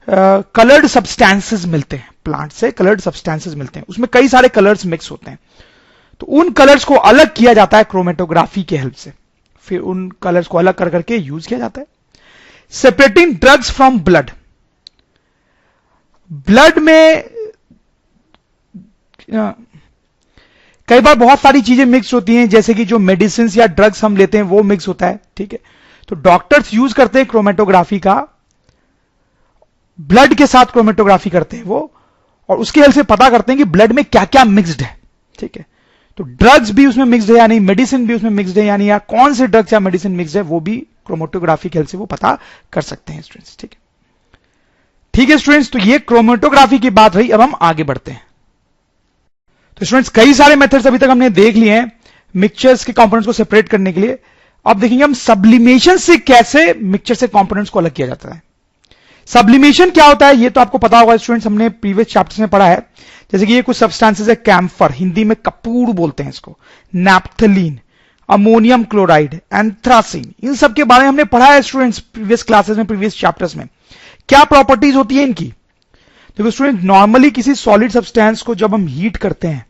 कलर्ड सब्सटेंसेस मिलते हैं, प्लांट से कलर्ड सब्सटेंसेस मिलते हैं, उसमें कई सारे कलर्स मिक्स होते हैं, तो उन कलर्स को अलग किया जाता है क्रोमेटोग्राफी के हेल्प से, फिर उन कलर्स को अलग कर करके यूज किया जाता है। Separating drugs from blood, blood में कई बार बहुत सारी चीजें मिक्स होती हैं, जैसे कि जो मेडिसिन या ड्रग्स हम लेते हैं वो मिक्स होता है, ठीक है। तो डॉक्टर्स यूज करते हैं क्रोमेटोग्राफी का, ब्लड के साथ क्रोमेटोग्राफी करते हैं वो, और उसके हेल्प से पता करते हैं कि ब्लड में क्या क्या मिक्स्ड है, ठीक है। तो ड्रग्स भी उसमें मिक्स्ड है या नहीं, मेडिसिन भी उसमें मिक्स्ड है या नहीं, या कौन से ड्रग्स या मेडिसिन मिक्स्ड है वो भी क्रोमेटोग्राफी के हेल्प से वो पता कर सकते हैं स्टूडेंट्स, ठीक है। ठीक है स्टूडेंट्स, तो ये क्रोमेटोग्राफी की बात रही। अब हम आगे बढ़ते हैं। तो स्टूडेंट्स कई सारे मेथड्स अभी तक हमने देख लिए हैं मिक्सचर्स के कंपोनेंट्स को सेपरेट करने के लिए। अब देखेंगे हम सब्लिमेशन से कैसे मिक्सचर से कंपोनेंट्स को अलग किया जाता है। सब्लिमेशन क्या होता है ये तो आपको पता होगा स्टूडेंट्स, हमने प्रीवियस चैप्टर्स में पढ़ा है। जैसे कि ये कुछ सब्सटेंसेस है, कैम्फर, हिंदी में कपूर बोलते हैं इसको, नैप्थलीन, अमोनियम क्लोराइड, एंथ्रासिन, इन सब के बारे में हमने पढ़ा है स्टूडेंट्स प्रीवियस क्लासेस में, प्रीवियस चैप्टर्स में। क्या प्रॉपर्टीज होती है इनकी? देखो स्टूडेंट, नॉर्मली किसी सॉलिड सब्सटेंस को जब हम हीट करते हैं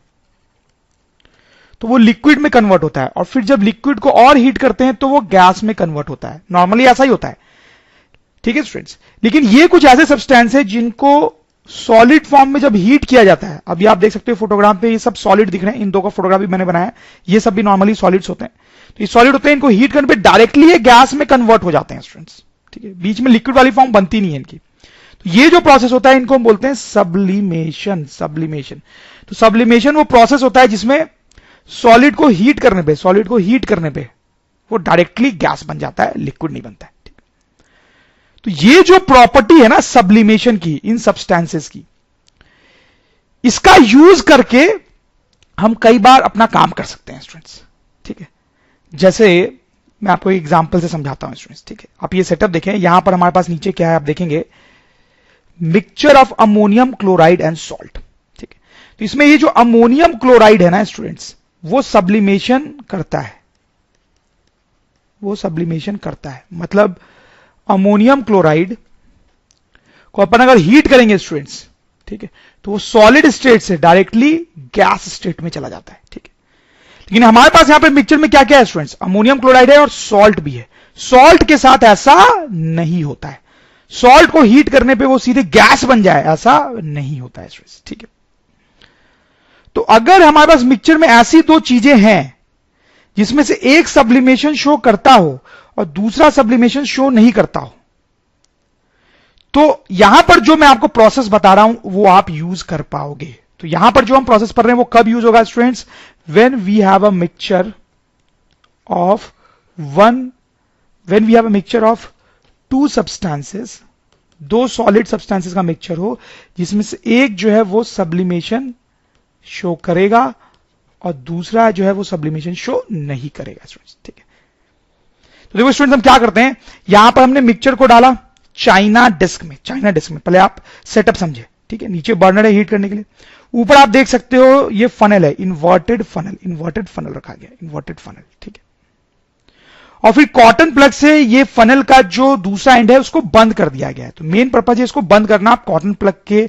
तो वो लिक्विड में कन्वर्ट होता है, और फिर जब लिक्विड को और हीट करते हैं तो वो गैस में कन्वर्ट होता है। नॉर्मली ऐसा ही होता है, ठीक है स्टूडेंट्स। लेकिन ये कुछ ऐसे सब्सटेंस है जिनको सॉलिड फॉर्म में जब हीट किया जाता है, अभी आप देख सकते हो फोटोग्राफ पे ये सब सॉलिड दिख रहे हैं, इन दो का फोटोग्राफ भी मैंने बनाया, ये सब भी नॉर्मली सॉलिड्स होते हैं। तो ये सॉलिड होते हैं, इनको हीट करने पे डायरेक्टली ये गैस में कन्वर्ट हो जाते हैं स्टूडेंट्स, ठीक है। बीच में लिक्विड वाली फॉर्म बनती नहीं है इनकी। तो ये जो प्रोसेस होता है इनको हम बोलते हैं सब्लिमेशन। सब्लिमेशन, तो सब्लिमेशन वो प्रोसेस होता है जिसमें सॉलिड को हीट करने पे वो डायरेक्टली गैस बन जाता है, लिक्विड नहीं बनता है। तो ये जो प्रॉपर्टी है ना सब्लिमेशन की, इन सब्सटेंसेस की, इसका यूज करके हम कई बार अपना काम कर सकते हैं स्टूडेंट्स, ठीक है। जैसे मैं आपको एक एग्जांपल से समझाता हूं स्टूडेंट्स, ठीक है। आप ये सेटअप देखें, यहां पर हमारे पास नीचे क्या है आप देखेंगे, mixture of ammonium chloride and salt. ठीक है, तो इसमें ये जो अमोनियम क्लोराइड है ना स्टूडेंट्स, वो सब्लिमेशन करता है, वो सब्लिमेशन करता है। मतलब अमोनियम क्लोराइड को अपन अगर हीट करेंगे स्टूडेंट्स, ठीक है, तो वो सॉलिड स्टेट से डायरेक्टली गैस स्टेट में चला जाता है। ठीक है, लेकिन हमारे पास यहां पे मिक्सचर में क्या क्या है स्टूडेंट्स, अमोनियम क्लोराइड है और सॉल्ट भी है। सॉल्ट के साथ ऐसा नहीं होता है, सॉल्ट को हीट करने पे वो सीधे गैस बन जाए, ऐसा नहीं होता है स्टूडेंट्स। ठीक है, तो अगर हमारे पास मिक्सचर में ऐसी दो चीजें हैं जिसमें से एक सब्लिमेशन शो करता हो और दूसरा सब्लिमेशन शो नहीं करता हो, तो यहां पर जो मैं आपको प्रोसेस बता रहा हूं वो आप यूज कर पाओगे। तो यहां पर जो हम प्रोसेस कर रहे हैं वो कब यूज होगा students, when we have a mixture of two substances, दो सॉलिड सब्सटेंसेस का मिक्सचर हो जिसमें से एक जो है वो सब्लिमेशन शो करेगा और दूसरा जो है वो सब्लिमेशन शो नहीं करेगा स्टूडेंट्स। ठीक है, तो देखो स्टूडेंट्स हम क्या करते हैं, यहां पर हमने मिक्सचर को डाला चाइना डिस्क में। चाइना डिस्क में पहले आप सेटअप समझे। ठीक है, नीचे बर्नर है हीट करने के लिए, ऊपर आप देख सकते हो ये फनल है, इन्वर्टेड फनल रखा गया, इन्वर्टेड फनल। ठीक है, और फिर कॉटन प्लग से ये फनल का जो दूसरा एंड है उसको बंद कर दिया गया है। तो मेन पर्पज है इसको बंद करना, आप कॉटन प्लग के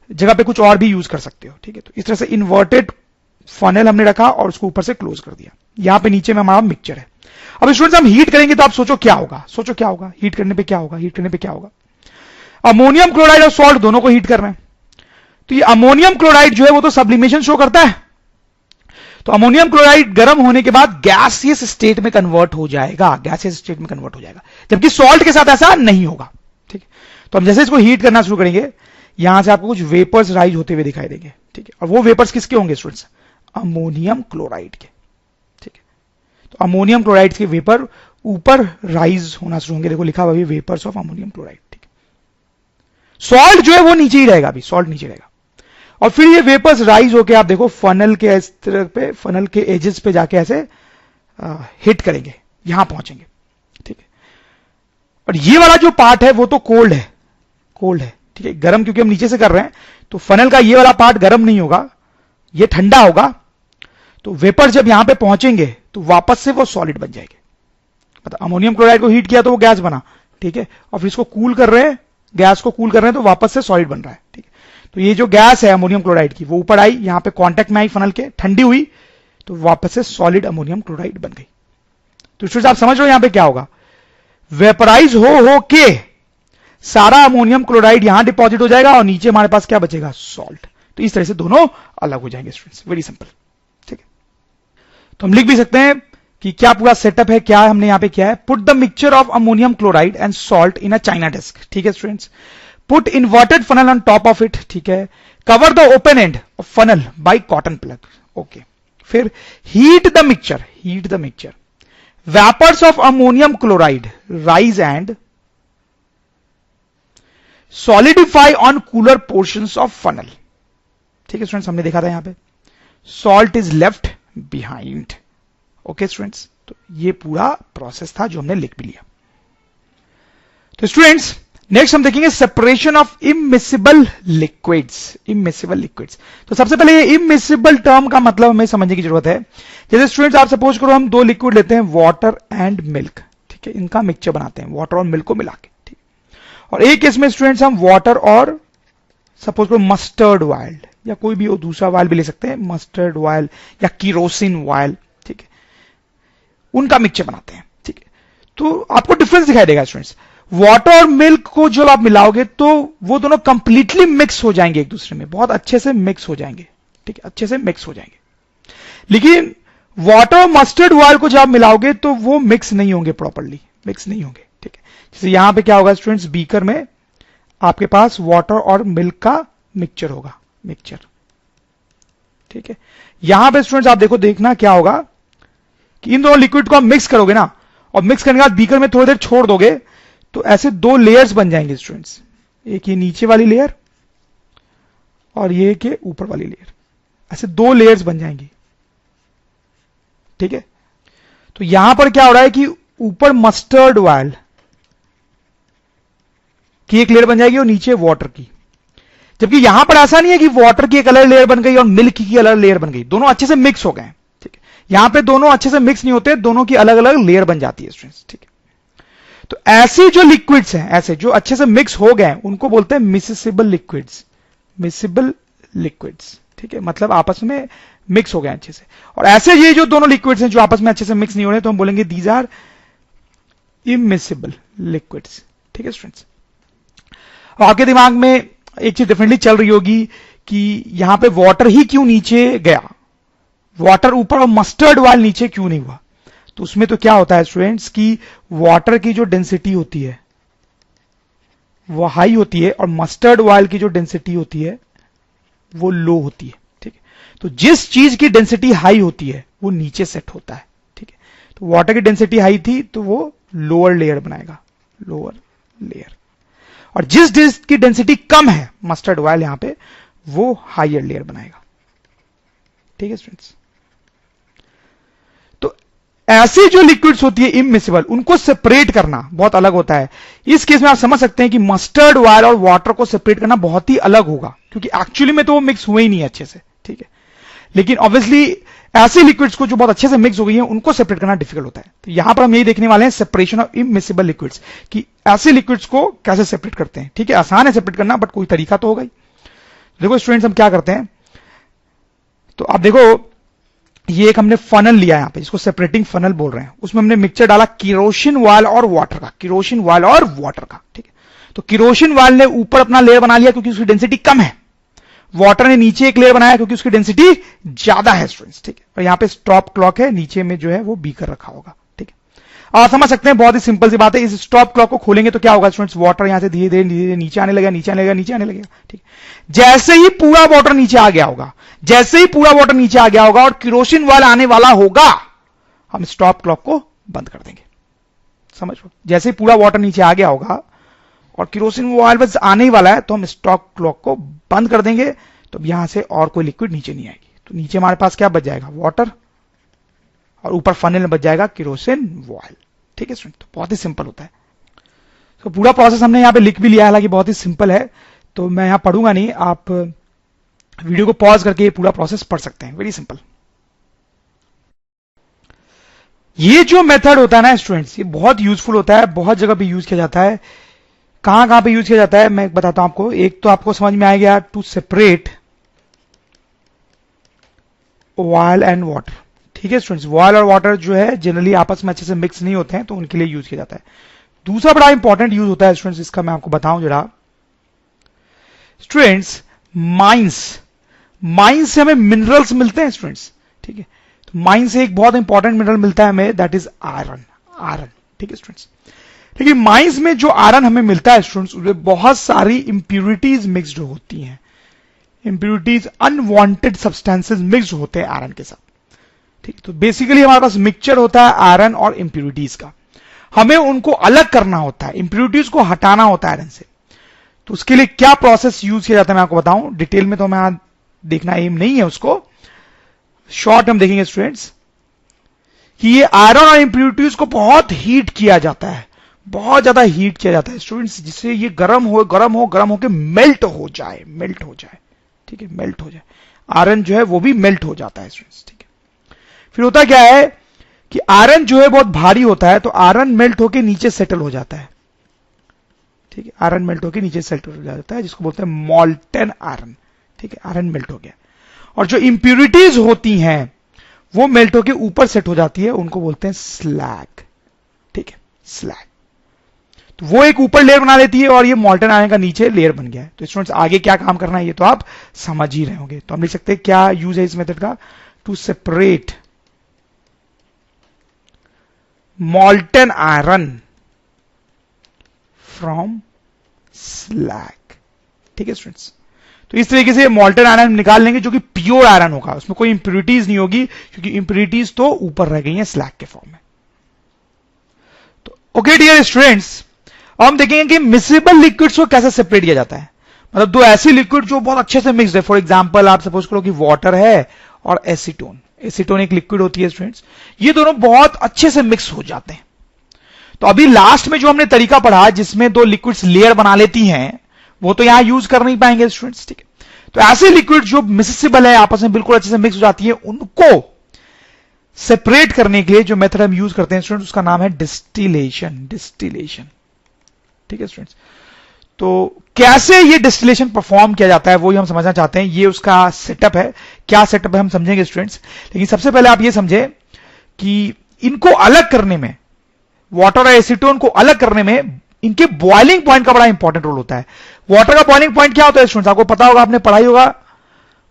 जगह पे कुछ और भी यूज कर सकते हो। ठीक है, तो इस तरह से इन्वर्टेड फनल हमने रखा और उसको ऊपर से क्लोज कर दिया। यहां पे नीचे में हमारा मिक्सचर है। अब स्टूडेंट्स हम हीट करेंगे तो आप सोचो क्या होगा, सोचो क्या होगा, हीट करने पे क्या होगा, हीट करने पे क्या होगा। अमोनियम क्लोराइड और सॉल्ट दोनों को हीट कर रहे हैं, तो ये अमोनियम क्लोराइड जो है वो तो सब्लिमेशन शो करता है, तो अमोनियम क्लोराइड गर्म होने के बाद गैसियस स्टेट में कन्वर्ट हो जाएगा, गैसियस स्टेट में कन्वर्ट हो जाएगा, जबकि सॉल्ट के साथ ऐसा नहीं होगा। ठीक है, तो हम जैसे इसको हीट करना शुरू करेंगे, यहां से आपको कुछ वेपर्स राइज होते हुए दिखाई देंगे। ठीक है, और वो वेपर्स किसके होंगे स्टूडेंट्स, अमोनियम क्लोराइड के। ठीक है, तो अमोनियम क्लोराइड के वेपर ऊपर राइज होना शुरू होंगे, देखो लिखा हुआ है वेपर्स ऑफ अमोनियम क्लोराइड। ठीक है, सॉल्ट जो है वो नीचे ही रहेगा, अभी सॉल्ट नीचे रहेगा, और फिर ये वेपर्स राइज होके आप देखो फनल के इस तरह पे, फनल के एजेस पे जाके ऐसे हिट करेंगे, यहां पहुंचेंगे। ठीक है, और ये वाला जो पार्ट है वो तो कोल्ड है, कोल्ड है। ठीक है, गर्म क्योंकि हम नीचे से कर रहे हैं, तो फनल का ये वाला पार्ट गर्म नहीं होगा, ये ठंडा होगा। तो वेपर जब यहां पे पहुंचेंगे तो वापस से वो सॉलिड बन जाएंगे। मतलब अमोनियम क्लोराइड को हीट किया तो वो गैस बना, ठीक है, और फिर इसको कूल कर रहे हैं, गैस को कूल कर रहे हैं तो वापस से सॉलिड बन रहा है। ठीक है, तो ये जो गैस है अमोनियम क्लोराइड की वो ऊपर आई, यहां पे कांटेक्ट में आई फनल के, ठंडी हुई तो वापस से सॉलिड अमोनियम क्लोराइड बन गई। तो स्टूडेंट्स आप समझ रहे हो यहां पे क्या होगा, वेपराइज हो के सारा अमोनियम क्लोराइड यहां डिपॉजिट हो जाएगा और नीचे हमारे पास क्या बचेगा, सॉल्ट। तो इस तरह से दोनों अलग हो जाएंगे स्टूडेंट्स, वेरी सिंपल। ठीक है, तो हम लिख भी सकते हैं कि क्या पूरा सेटअप है, क्या हमने यहां पे किया है, put the mixture of ammonium chloride and salt in a china dish. ठीक है students, put inverted funnel on top of it. ठीक है, cover the open end of funnel by cotton plug. Okay, फिर heat the mixture, heat the mixture, vapours of ammonium chloride rise and solidify on cooler portions of funnel. ठीक है students, हमने देखा था यहां पे salt is left behind. Okay students, तो ये पूरा प्रोसेस था जो हमने लिख भी लिया। तो स्टूडेंट्स नेक्स्ट हम देखेंगे separation of immiscible liquids, immiscible liquids. तो सबसे पहले ये इमिसिबल टर्म का मतलब हमें समझने की जरूरत है। जैसे स्टूडेंट्स आप सपोज करो हम दो लिक्विड लेते हैं, वाटर एंड मिल्क। ठीक है, इनका मिक्सचर बनाते हैं वाटर और मिल्क को मिला के। ठीक, और एक केस में स्टूडेंट्स हम वाटर और सपोज करो मस्टर्ड ऑयल या कोई भी दूसरा ऑयल भी ले सकते हैं, मस्टर्ड ऑयल या किरोसिन ऑयल। ठीक है, उनका मिक्सचर बनाते हैं। ठीक है, तो आपको डिफरेंस दिखाई देगा स्टूडेंट्स, वाटर और मिल्क को जब आप मिलाओगे तो वो दोनों कंप्लीटली मिक्स हो जाएंगे एक दूसरे में, बहुत अच्छे से मिक्स हो जाएंगे। ठीक है, अच्छे से मिक्स हो जाएंगे। लेकिन वाटर और मस्टर्ड ऑयल को जब आप मिलाओगे तो वो मिक्स नहीं होंगे, प्रॉपर्ली मिक्स नहीं होंगे। ठीक है, जैसे यहां पे क्या होगा स्टूडेंट्स, बीकर में आपके पास वाटर और मिल्क का मिक्सचर होगा, मिक्सचर। ठीक है, यहां पे स्टूडेंट्स आप देखना क्या होगा कि इन दोनों लिक्विड को आप मिक्स करोगे ना, और मिक्स करने के बाद बीकर में थोड़ी देर छोड़ दोगे तो ऐसे दो लेयर्स बन जाएंगे स्टूडेंट्स, एक ये नीचे वाली लेयर और ये के ऊपर वाली लेयर, ऐसे दो लेयर्स बन जाएंगी। ठीक है, तो यहां पर क्या हो रहा है कि ऊपर मस्टर्ड ऑयल की एक लेयर बन जाएगी और नीचे वाटर की। जबकि यहां पर ऐसा नहीं है कि वाटर की एक अलग लेयर बन गई और मिल्क की अलग लेयर बन गई, दोनों अच्छे से मिक्स हो गए। ठीक है, यहां पे दोनों अच्छे से मिक्स नहीं होते, दोनों की अलग अलग लेयर बन जाती है स्टूडेंट्स। ठीक है, तो ऐसे जो लिक्विड्स हैं, ऐसे जो अच्छे से मिक्स हो गए उनको बोलते हैं मिसेसिबल लिक्विड्स। मिसेसिबल लिक्विड्स, ठीक है, मतलब आपस में मिक्स हो गए अच्छे से। और ऐसे ये जो दोनों लिक्विड्स हैं जो आपस में अच्छे से मिक्स नहीं हो रहे, तो हम बोलेंगे दीज आर इमिसिबल लिक्विड्स। ठीक है स्टूडेंट्स, आपके दिमाग में एक चीज डेफिनेटली चल रही होगी कि यहां पे वाटर ही क्यों नीचे गया, वाटर ऊपर और मस्टर्ड ऑयल नीचे क्यों नहीं हुआ। तो उसमें तो क्या होता है स्टूडेंट्स कि वाटर की जो डेंसिटी होती है वो हाई होती है और मस्टर्ड ऑयल की जो डेंसिटी होती है वो लो होती है। ठीक है, तो जिस चीज की डेंसिटी हाई होती है वो नीचे सेट होता है। ठीक है, तो वाटर की डेंसिटी हाई थी तो वो लोअर लेयर बनाएगा, लोअर लेयर, और जिस की डेंसिटी कम है मस्टर्ड ऑयल यहां पे, वो हायर लेयर बनाएगा। ठीक है स्टूडेंट्स, तो ऐसी जो लिक्विड्स होती है इमिसिबल, उनको सेपरेट करना बहुत अलग होता है। इस केस में आप समझ सकते हैं कि मस्टर्ड ऑयल और वाटर को सेपरेट करना बहुत ही अलग होगा, क्योंकि एक्चुअली में तो वो मिक्स हुए ही नहीं अच्छे से। ठीक है, लेकिन ऑब्वियसली ऐसे लिक्विड्स को जो बहुत अच्छे से मिक्स हो गई हैं उनको सेपरेट करना डिफिकल्ट होता है। तो यहां पर हम यही देखने वाले हैं, सेपरेशन ऑफ इमिसिबल लिक्विड्स, कि ऐसे लिक्विड्स को कैसे सेपरेट करते हैं। ठीक है, आसान है सेपरेट करना, बट कोई तरीका तो होगा ही। देखो स्टूडेंट्स, हम क्या करते हैं, तो आप देखो ये एक हमने फनल लिया यहां पे, इसको सेपरेटिंग फनल बोल रहे हैं। उसमें हमने मिक्सचर डाला किरोसिन ऑयल और वाटर का, किरोसिन ऑयल और वाटर का। ठीक है, तो किरोसिन ऑयल ने ऊपर अपना लेयर बना लिया क्योंकि उसकी डेंसिटी कम है, वाटर ने नीचे एक लेयर बनाया क्योंकि उसकी डेंसिटी ज्यादा है स्टूडेंट्स। ठीक है, और यहां पे स्टॉप क्लॉक है, नीचे में जो है वो बीकर रखा होगा। ठीक है, आप समझ सकते हैं, बहुत ही सिंपल सी बात है। इस स्टॉप क्लॉक को खोलेंगे तो क्या होगा स्टूडेंट्स, वाटर यहां से धीरे धीरे नीचे आने लगेगा, नीचे आने लगेगा, नीचे आने लगेगा। ठीक, जैसे ही पूरा वाटर नीचे आ गया होगा, जैसे ही पूरा वाटर नीचे आ गया होगा और किरोसिन ऑयल आने वाला होगा, हम स्टॉप क्लॉक को बंद कर देंगे। समझ लो, जैसे ही पूरा वाटर नीचे आ गया होगा और किरोसिन ऑयल बस आने ही वाला है, तो हम स्टॉप क्लॉक को बंद कर देंगे। तो यहां से और कोई लिक्विड नीचे नहीं आएगी, तो नीचे हमारे पास क्या बच जाएगा, वाटर, और ऊपर फनल में बच जाएगा किरोसिन ऑयल। ठीक है स्टूडेंट, तो बहुत ही सिंपल होता है। तो पूरा प्रोसेस हमने यहां पे लिख भी लिया है, हालांकि बहुत ही सिंपल है, तो मैं यहां पढ़ूंगा नहीं, आप वीडियो को पॉज करके ये पूरा प्रोसेस पढ़ सकते हैं, वेरी सिंपल। ये जो मेथड होता है ना स्टूडेंट्स, ये बहुत यूजफुल होता है, बहुत जगह पे यूज किया जाता है। कहां कहां पे यूज किया जाता है मैं बताता हूं आपको। एक तो आपको समझ में आ गया, to separate oil and water. ठीक है स्टूडेंट्स, ऑयल और वाटर जो है जनरली आपस में अच्छे से मिक्स नहीं होते हैं, तो उनके लिए यूज किया जाता है। दूसरा बड़ा इंपॉर्टेंट यूज होता है स्टूडेंट्स, इसका मैं आपको बताऊं जरा। स्टूडेंट्स, माइंस, माइंस से हमें मिनरल्स मिलते हैं स्टूडेंट्स। ठीक है, तो माइंस से एक बहुत इंपॉर्टेंट मिनरल मिलता है हमें, दैट इज आयरन। आयरन, ठीक है स्टूडेंट्स, लेकिन माइंस में जो आयरन हमें मिलता है स्टूडेंट्स, उसमें बहुत सारी इंप्यूरिटीज मिक्स्ड होती हैं, इंप्यूरिटीज, अनवांटेड सब्सटेंसेस मिक्स्ड होते हैं आयरन के साथ। ठीक, तो बेसिकली हमारे पास मिक्सचर होता है आयरन और इंप्यूरिटीज का, हमें उनको अलग करना होता है, इंप्यूरिटीज को हटाना होता है आयरन से। तो उसके लिए क्या प्रोसेस यूज किया जाता है मैं आपको बताऊं, डिटेल में तो मैं देखना एम नहीं है उसको, शॉर्ट हम देखेंगे स्टूडेंट्स, कि ये आयरन और इंप्यूरिटीज को बहुत हीट किया जाता है, बहुत ज्यादा हीट किया जाता है स्टूडेंट्स, जिससे ये गर्म हो के मेल्ट हो जाए, मेल्ट हो जाए। ठीक है, मेल्ट हो जाए, आयरन जो है वो भी मेल्ट हो जाता है स्टूडेंट्स। ठीक है, फिर होता क्या है कि आयरन जो है बहुत भारी होता है, तो आयरन मेल्ट होके नीचे सेटल हो जाता है। ठीक है, आयरन मेल्ट होके नीचे सेटल हो जाता है, जिसको बोलते हैं मॉल्टन आयरन। ठीक है, आयरन मेल्ट हो गया, और जो इंप्यूरिटीज होती हैं वो मेल्ट होके ऊपर सेट हो जाती है, उनको बोलते हैं स्लैग। ठीक है, स्लैग, तो वो एक ऊपर लेयर बना लेती है और ये मॉल्टन आयरन का नीचे लेयर बन गया है। तो स्टूडेंट्स, आगे क्या काम करना है ये तो आप समझ ही रहे होंगे। तो हम लिख सकते हैं क्या यूज है इस मेथड का, to separate molten iron from slag। ठीक है स्टूडेंट्स, तो इस तरीके से molten iron निकाल लेंगे जो कि प्योर आयरन होगा, उसमें कोई इंप्यूरिटीज नहीं होगी, क्योंकि इंप्यूरिटीज तो ऊपर रह गई हैं स्लैग के फॉर्म में। तो ओके डियर स्टूडेंट्स, अब हम देखेंगे कि मिसिबल लिक्विड्स को कैसे सेपरेट किया जाता है। मतलब दो ऐसी लिक्विड जो बहुत अच्छे से मिक्स्ड है, फॉर एग्जांपल आप सपोज करो कि वाटर है और एसीटोन। एसीटोन एक लिक्विड होती है स्टूडेंट्स, ये दोनों बहुत अच्छे से मिक्स हो जाते हैं। तो अभी लास्ट में जो हमने तरीका पढ़ा जिसमें दो लिक्विड्स लेयर बना लेती हैं, वो तो यहां यूज कर नहीं पाएंगे स्टूडेंट्स, ठीक है। तो ऐसे लिक्विड जो मिक्सेबल है, आपस में बिल्कुल अच्छे से मिक्स हो जाती है, उनको सेपरेट करने के लिए जो मेथड हम यूज करते हैं स्टूडेंट्स, उसका नाम है डिस्टिलेशन। डिस्टिलेशन, ठीक है स्टूडेंट्स। तो कैसे ये डिस्टिलेशन परफॉर्म किया जाता है वो ही हम समझना चाहते हैं। ये उसका सेटअप है, क्या सेटअप है हम समझेंगे स्टूडेंट्स। लेकिन सबसे पहले आप ये समझे कि इनको अलग करने में, वाटर और एसीटोन को अलग करने में इनके बॉइलिंग पॉइंट का बड़ा इंपॉर्टेंट रोल होता है। वाटर का बॉइलिंग पॉइंट क्या होता है स्टूडेंट्स, आपको पता होगा, आपने पढ़ाई होगा।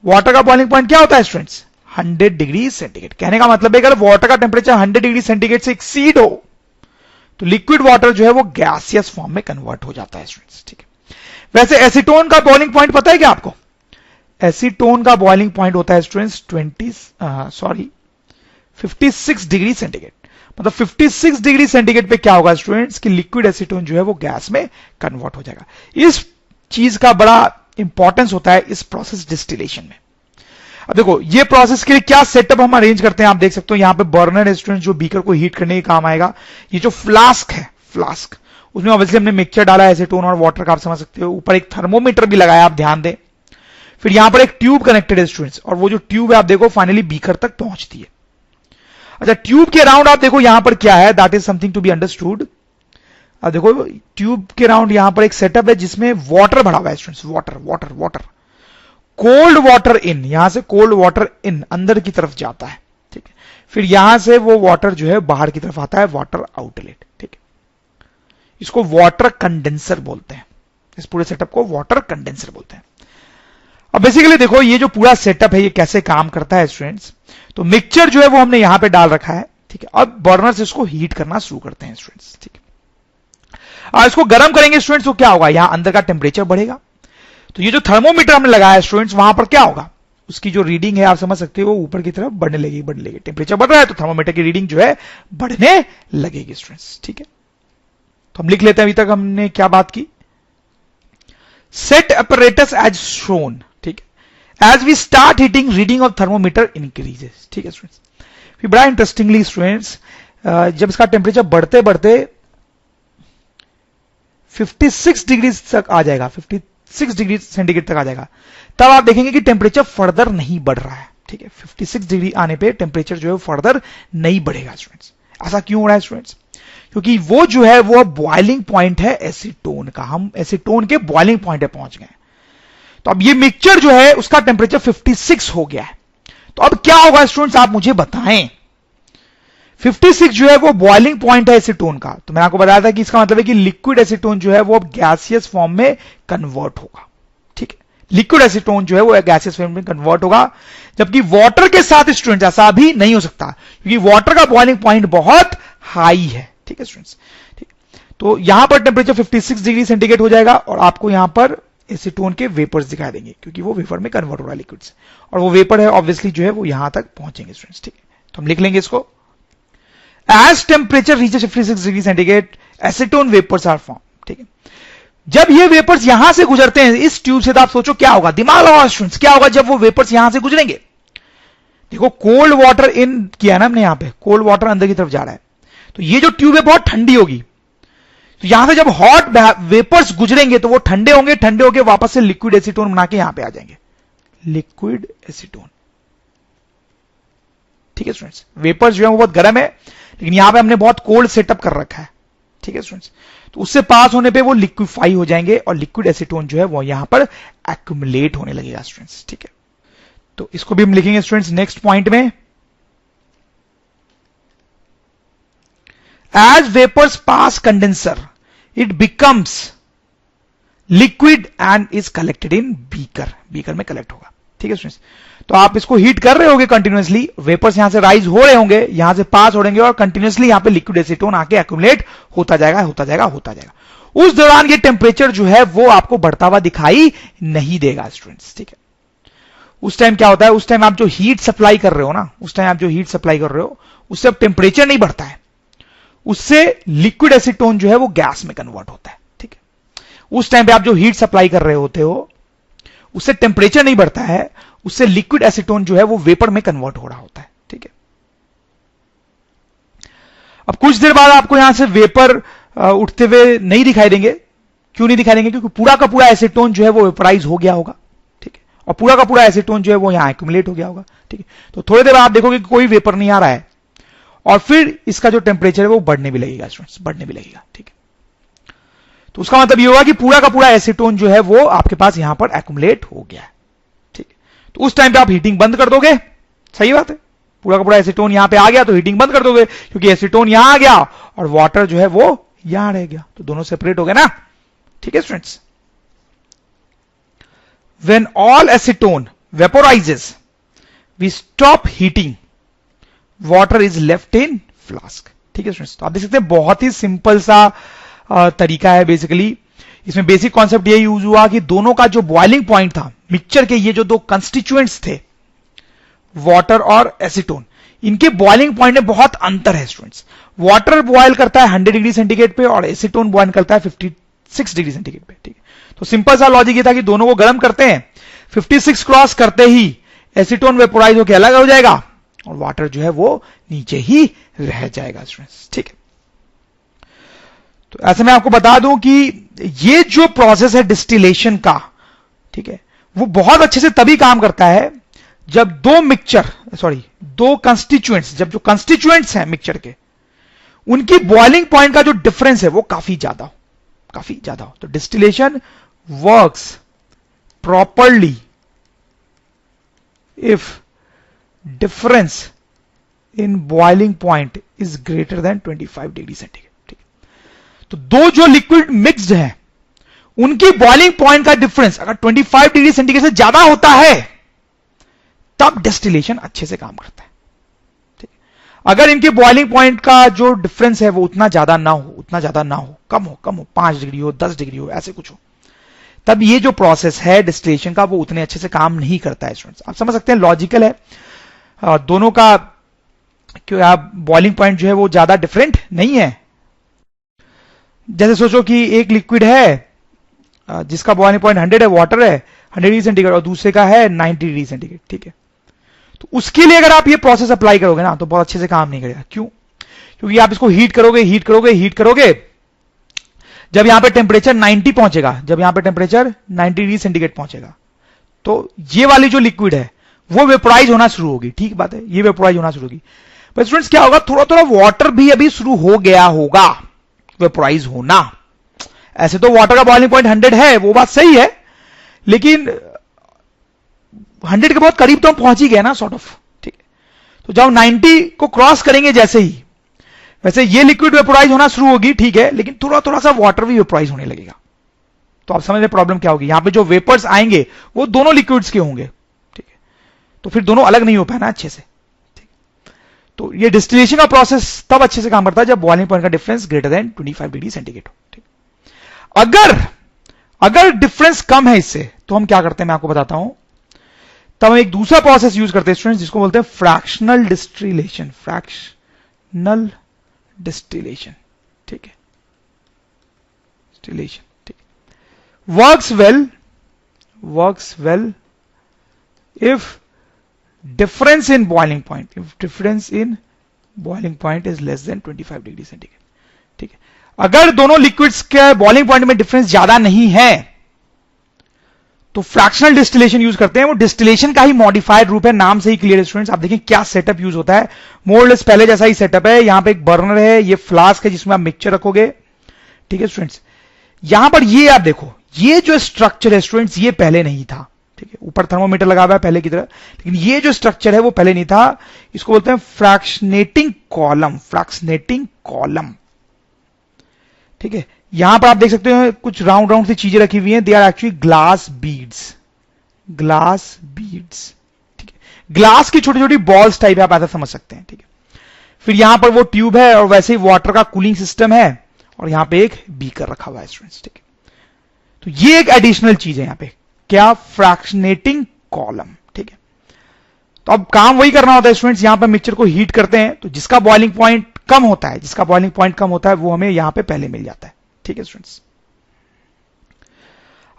वाटर का बॉइलिंग पॉइंट क्या होता है स्टूडेंट्स, 100 डिग्री सेंटीग्रेड। कहने का मतलब है अगर वाटर का टेम्परेचर 100 डिग्री सेंटीग्रेड से एक्सीड हो तो लिक्विड वाटर जो है वो गैसियस फॉर्म में कन्वर्ट हो जाता है स्टूडेंट्स, ठीक है। वैसे एसीटोन का बॉइलिंग पॉइंट पता है क्या आपको? एसीटोन का बॉइलिंग पॉइंट होता है स्टूडेंट्स 56 डिग्री सेंटीग्रेड। मतलब 56 डिग्री सेंटीग्रेड पे क्या होगा स्टूडेंट्स कि लिक्विड एसीटोन जो है वो गैस में कन्वर्ट हो जाएगा। इस चीज का बड़ा इंपॉर्टेंस होता है इस प्रोसेस डिस्टिलेशन में। अब देखो ये प्रोसेस के लिए क्या सेटअप हम अरेंज करते हैं, आप देख सकते हो यहां पे बर्नर है स्टूडेंट्स जो बीकर को हीट करने के काम आएगा। ये जो फ्लास्क है, फ्लास्क, उसमें ऑब्वियसली हमने मिक्सचर डाला है एसीटोन और वाटर का, आप समझ सकते हो। ऊपर एक थर्मोमीटर भी लगाया, आप ध्यान दें। फिर यहां पर एक ट्यूब कनेक्टेड है स्टूडेंट्स, और वो जो ट्यूब है आप देखो फाइनली बीकर तक पहुंचती है। अच्छा, ट्यूब के अराउंड आप देखो यहां पर क्या है, that is something to be understood. अब देखो ट्यूब के अराउंड यहां पर एक सेटअप है जिसमें वाटर भरा हुआ है students, water water water. Cold water in, यहां से कोल्ड वाटर इन अंदर की तरफ जाता है, ठीक है। फिर यहां से वो वाटर जो है बाहर की तरफ आता है, वाटर आउटलेट, ठीक है। इसको वाटर कंडेंसर बोलते हैं, इस पूरे सेटअप को वाटर कंडेंसर बोलते हैं। अब बेसिकली देखो ये जो पूरा सेटअप है ये कैसे काम करता है स्टूडेंट्स। तो मिक्सचर जो है वो हमने यहां पे डाल रखा है, ठीक है। अब बर्नर से इसको हीट करना शुरू करते हैं स्टूडेंट्स, ठीक है। इसको गर्म करेंगे स्टूडेंट्स तो क्या होगा, यहां अंदर का टेम्परेचर बढ़ेगा। तो ये जो थर्मोमीटर हमने लगाया है स्टूडेंट्स, वहां पर क्या होगा, उसकी जो रीडिंग है आप समझ सकते हो ऊपर की तरफ बढ़ने लगेगी, बढ़ने लगेगी। टेम्परेचर बढ़ रहा है तो थर्मोमीटर की रीडिंग जो है बढ़ने लगेगी स्टूडेंट्स, ठीक है। तो हम लिख लेते हैं अभी तक हमने क्या बात की। सेट apparatus एज शोन, ठीक है। As we start heating reading of thermometer increases, ठीक है स्टूडेंट्स। फिर बड़ा इंटरेस्टिंगली स्टूडेंट्स जब इसका टेम्परेचर बढ़ते बढ़ते 56 डिग्री तक आ जाएगा, 56 डिग्री सेंटीग्रेड तक आ जाएगा, तब आप देखेंगे कि टेम्परेचर फर्दर नहीं बढ़ रहा है, ठीक है। 56 डिग्री आने पे टेम्परेचर जो है फर्दर नहीं बढ़ेगा स्टूडेंट्स। ऐसा क्यों हो रहा है स्टूडेंट्स? क्योंकि वो जो है वो बॉइलिंग पॉइंट है एसीटोन का, हम एसीटोन के बॉइलिंग पॉइंट पे पहुंच गए। तो अब ये मिक्सचर जो है उसका टेम्परेचर 56 हो गया है। तो अब क्या होगा स्टूडेंट्स, आप मुझे बताएं। 56 जो है वो बॉइलिंग पॉइंट है एसीटोन का। तो मैंने आपको बताया था कि इसका मतलब है कि लिक्विड एसीटोन जो है वो अब गैसियस फॉर्म में कन्वर्ट होगा, ठीक है। लिक्विड एसीटोन जो है वो गैसियस फॉर्म में कन्वर्ट होगा, जबकि वाटर के साथ स्टूडेंट्स ऐसा भी नहीं हो सकता, क्योंकि वाटर का बॉइलिंग पॉइंट बहुत हाई है, ठीक है स्टूडेंट्स, ठीक। तो यहां पर टेम्परेचर 56 डिग्री सेंटीग्रेड हो जाएगा और आपको यहां पर एसीटोन के वेपर्स दिखाई देंगे, क्योंकि वो वेपर में कन्वर्ट हो रहा है लिक्विड से, और वो वेपर है ऑब्वियसली जो है वो यहां तक पहुंचेंगे स्टूडेंट्स, ठीक है। तो हम लिख लेंगे इसको, as temperature reaches 56 degree centigrade acetone vapours are form, ठीक है। जब ये वेपर्स यहां से गुजरते हैं इस ट्यूब से, तो आप सोचो क्या होगा, दिमाग लगाओ स्टूडेंट्स, क्या होगा जब वो वेपर्स यहां से गुजरेंगे। देखो कोल्ड वाटर इन किया ना हमने, यहां पे कोल्ड वाटर अंदर की तरफ जा रहा है, तो ये जो ट्यूब है बहुत ठंडी होगी। तो यहां से जब हॉट वेपर्स गुजरेंगे तो वो ठंडे होंगे, ठंडे होकर वापस से लिक्विड एसीटोन बना के यहां पे आ जाएंगे, लिक्विड एसीटोन, ठीक है स्टूडेंट्स। वेपर्स जो है वो बहुत गर्म है, लेकिन यहां पे हमने बहुत कोल्ड सेटअप कर रखा है, ठीक है स्टूडेंट्स। तो उससे पास होने पे वो लिक्विफाई हो जाएंगे और लिक्विड एसीटोन जो है वो यहां पर एक्यूमुलेट होने लगेगा स्टूडेंट्स, ठीक है। तो इसको भी हम लिखेंगे स्टूडेंट्स नेक्स्ट पॉइंट में, as vapors pass condenser it becomes liquid and is collected in beaker में कलेक्ट होगा, ठीक है स्टूडेंट्स। तो आप इसको हीट कर रहे होंगे कंटिन्यूअसली, वेपर्स यहां से राइज हो रहे होंगे, यहां से पास हो रहेंगे और कंटिन्यूअसली यहां पे लिक्विड एसीटोन आके एक्यूमुलेट होता जाएगा, होता जाएगा, होता जाएगा। उस दौरान ये टेम्परेचर जो है वो आपको बढ़ता हुआ दिखाई नहीं देगा स्टूडेंट्स, ठीक है। उस टाइम क्या होता है, उस टाइम आप जो हीट सप्लाई कर रहे हो ना, उस टाइम आप जो हीट सप्लाई कर रहे हो उससे अब टेम्परेचर नहीं बढ़ता है, उससे लिक्विड एसीटोन जो है वो गैस में कन्वर्ट होता है, ठीक है। उस टाइम पे आप जो हीट सप्लाई कर रहे होते हो उससे टेम्परेचर नहीं बढ़ता है, उससे लिक्विड एसीटोन जो है वो वेपर में कन्वर्ट हो रहा होता है, ठीक है। अब कुछ देर बाद आपको यहां से वेपर उठते हुए नहीं दिखाई देंगे। क्यों नहीं दिखाई देंगे? क्योंकि पूरा का पूरा एसीटोन जो है वो वेपराइज हो गया होगा, ठीक है, और पूरा का पूरा एसीटोन जो है वो यहां एक्यूमुलेट हो गया होगा, ठीक है। तो थोड़ी देर बाद आप देखोगे कि कोई वेपर नहीं आ रहा है, और फिर इसका जो टेम्परेचर है वो बढ़ने भी लगेगा स्टूडेंट्स, बढ़ने भी लगेगा, ठीक है। तो उसका मतलब ये होगा कि पूरा का पूरा एसीटोन जो है वो आपके पास यहां पर एक्यूमुलेट हो गया है, ठीक है। तो उस टाइम पे आप हीटिंग बंद कर दोगे, सही बात है। पूरा का पूरा एसीटोन यहां पे आ गया तो हीटिंग बंद कर दोगे, क्योंकि एसीटोन यहां आ गया और वाटर जो है वो यहां रह गया, तो दोनों सेपरेट हो गए ना, ठीक है students. When all acetone vaporizes, we stop heating. Water is left in flask. ठीक है स्टूडेंट्स, तो आप देख सकते हैं बहुत ही सिंपल सा तरीका है बेसिकली। इसमें बेसिक कॉन्सेप्ट ये यूज हुआ कि दोनों का जो बॉइलिंग पॉइंट था मिक्सचर के, ये जो दो कंस्टिट्यूएंट्स थे वाटर और एसीटोन, इनके बॉइलिंग पॉइंट में बहुत अंतर है स्टूडेंट्स। वाटर बॉयल करता है 100 डिग्री सेंटीग्रेड पे और एसीटोन बॉयल करता है 56 डिग्री सेंटीग्रेड पे, ठीक है। तो सिंपल सा लॉजिक ये था कि दोनों को गर्म करते हैं, 56 क्रॉस करते ही एसीटोन वेपोराइज होकर अलग हो जाएगा और वाटर जो है वो नीचे ही रह जाएगा स्टूडेंट्स, ठीक है। तो ऐसे मैं आपको बता दूं कि ये जो प्रोसेस है डिस्टिलेशन का, ठीक है, वो बहुत अच्छे से तभी काम करता है जब दो कंस्टिट्यूएंट्स, जब जो कंस्टिट्यूएंट्स हैं मिक्सचर के, उनकी बॉइलिंग पॉइंट का जो डिफरेंस है वो काफी ज्यादा हो। तो distillation works properly if difference in boiling point is greater than 25 degree centigrade, ठीक है। तो दो जो लिक्विड मिक्स्ड हैं उनकी बॉइलिंग पॉइंट का डिफरेंस अगर 25 डिग्री सेंटीग्रेड से ज्यादा होता है तब डिस्टिलेशन अच्छे से काम करता है, ठीक है। अगर इनके बॉइलिंग पॉइंट का जो डिफरेंस है वो उतना ज्यादा ना हो, कम हो 5 डिग्री हो, 10 डिग्री हो, ऐसे कुछ हो, तब ये जो प्रोसेस है डिस्टिलेशन का वो उतने अच्छे से काम नहीं करता है स्टूडेंट्स। आप समझ सकते हैं, लॉजिकल है दोनों का, क्यों आप बॉइलिंग पॉइंट जो है वो ज्यादा डिफरेंट नहीं है। जैसे सोचो कि एक लिक्विड है जिसका बॉइलिंग पॉइंट 100 है, वाटर है 100 डिग्री सेंटीग्रेड, और दूसरे का है 90 डिग्री सेंटीग्रेड, ठीक है। तो उसके लिए अगर आप ये प्रोसेस अप्लाई करोगे ना तो बहुत अच्छे से काम नहीं करेगा। क्यों? क्योंकि आप इसको हीट करोगे, जब यहां पे टेम्परेचर 90 पहुंचेगा, जब यहां पे टेम्परेचर 90 डिग्री सेंटीग्रेड पहुंचेगा, तो ये वाली जो लिक्विड है वो वेपोराइज होना शुरू होगी, ठीक बात है, ये वेपोराइज होना शुरू होगी। पर स्टूडेंट्स क्या होगा, थोड़ा थोड़ा वाटर भी अभी शुरू हो गया होगा वेपोराइज होना। ऐसे तो वाटर का बॉइलिंग पॉइंट 100 है, वो बात सही है, लेकिन 100 के बहुत करीब तो हम पहुंच ही गए ना, सॉर्ट ऑफ, ठीक है। तो जब 90 को क्रॉस करेंगे जैसे ही, वैसे ये लिक्विड वेपोराइज होना शुरू होगी, ठीक है, लेकिन थोड़ा थोड़ा सा वाटर भी वेपोराइज होने लगेगा। तो आप समझ रहे प्रॉब्लम क्या होगी, यहां पे जो वेपर्स आएंगे वो दोनों लिक्विड्स के होंगे, ठीक है। तो फिर दोनों अलग नहीं हो पाए ना अच्छे से, ठीक। तो ये डिस्टिलेशन का प्रोसेस तब अच्छे से काम करता है जब बॉइलिंग पॉइंट का difference greater than 25 degree centigrade हो, ठीक। अगर डिफरेंस कम है इससे, तो हम क्या करते हैं मैं आपको बताता हूं। तब हम एक दूसरा प्रोसेस यूज करते हैं स्टूडेंट्स, जिसको बोलते हैं फ्रैक्शनल डिस्टिलेशन, ठीक है, डिस्टिलेशन, ठीक। Works well if difference in boiling point is less than 25 degree centigrade, ठीक है। अगर दोनों लिक्विड्स के बॉइलिंग पॉइंट में डिफरेंस ज्यादा नहीं है तो फ्रैक्शनल डिस्टिलेशन यूज करते हैं। वो डिस्टिलेशन का ही मॉडिफाइड रूप है, नाम से ही क्लियर है स्टूडेंट्स। आप देखें क्या सेटअप यूज होता है, मोर लेस पहले जैसा ही सेटअप है। यहां पे एक बर्नर है, ये फ्लास्क है जिसमें आप मिक्सचर रखोगे, ठीक है स्टूडेंट्स। यहां पर ये आप देखो, ये जो स्ट्रक्चर है स्टूडेंट्स ये पहले नहीं था, ठीक है। ऊपर थर्मोमीटर लगा हुआ है पहले की तरह, लेकिन ये जो स्ट्रक्चर है वो पहले नहीं था। इसको बोलते हैं फ्रैक्शनेटिंग कॉलम, ठीक है। यहां पर आप देख सकते हो कुछ राउंड सी चीजें रखी हुई हैं, they are actually glass beads, ठीक है। ग्लास की छोटी छोटी बॉल्स टाइप आप ऐसा समझ सकते हैं, ठीक है। फिर यहां पर वो ट्यूब है और वैसे ही वाटर का कूलिंग सिस्टम है और यहां पे एक बीकर रखा हुआ है स्टूडेंट्स, ठीक है। तो ये एक एडिशनल चीज है यहां पे, क्या, फ्रैक्शनेटिंग कॉलम, ठीक है। तो अब काम वही करना होता है स्टूडेंट्स, यहां पर मिक्सचर को हीट करते हैं तो जिसका बॉइलिंग पॉइंट कम होता है वो हमें यहां पे पहले मिल जाता है, ठीक है स्टूडेंट्स।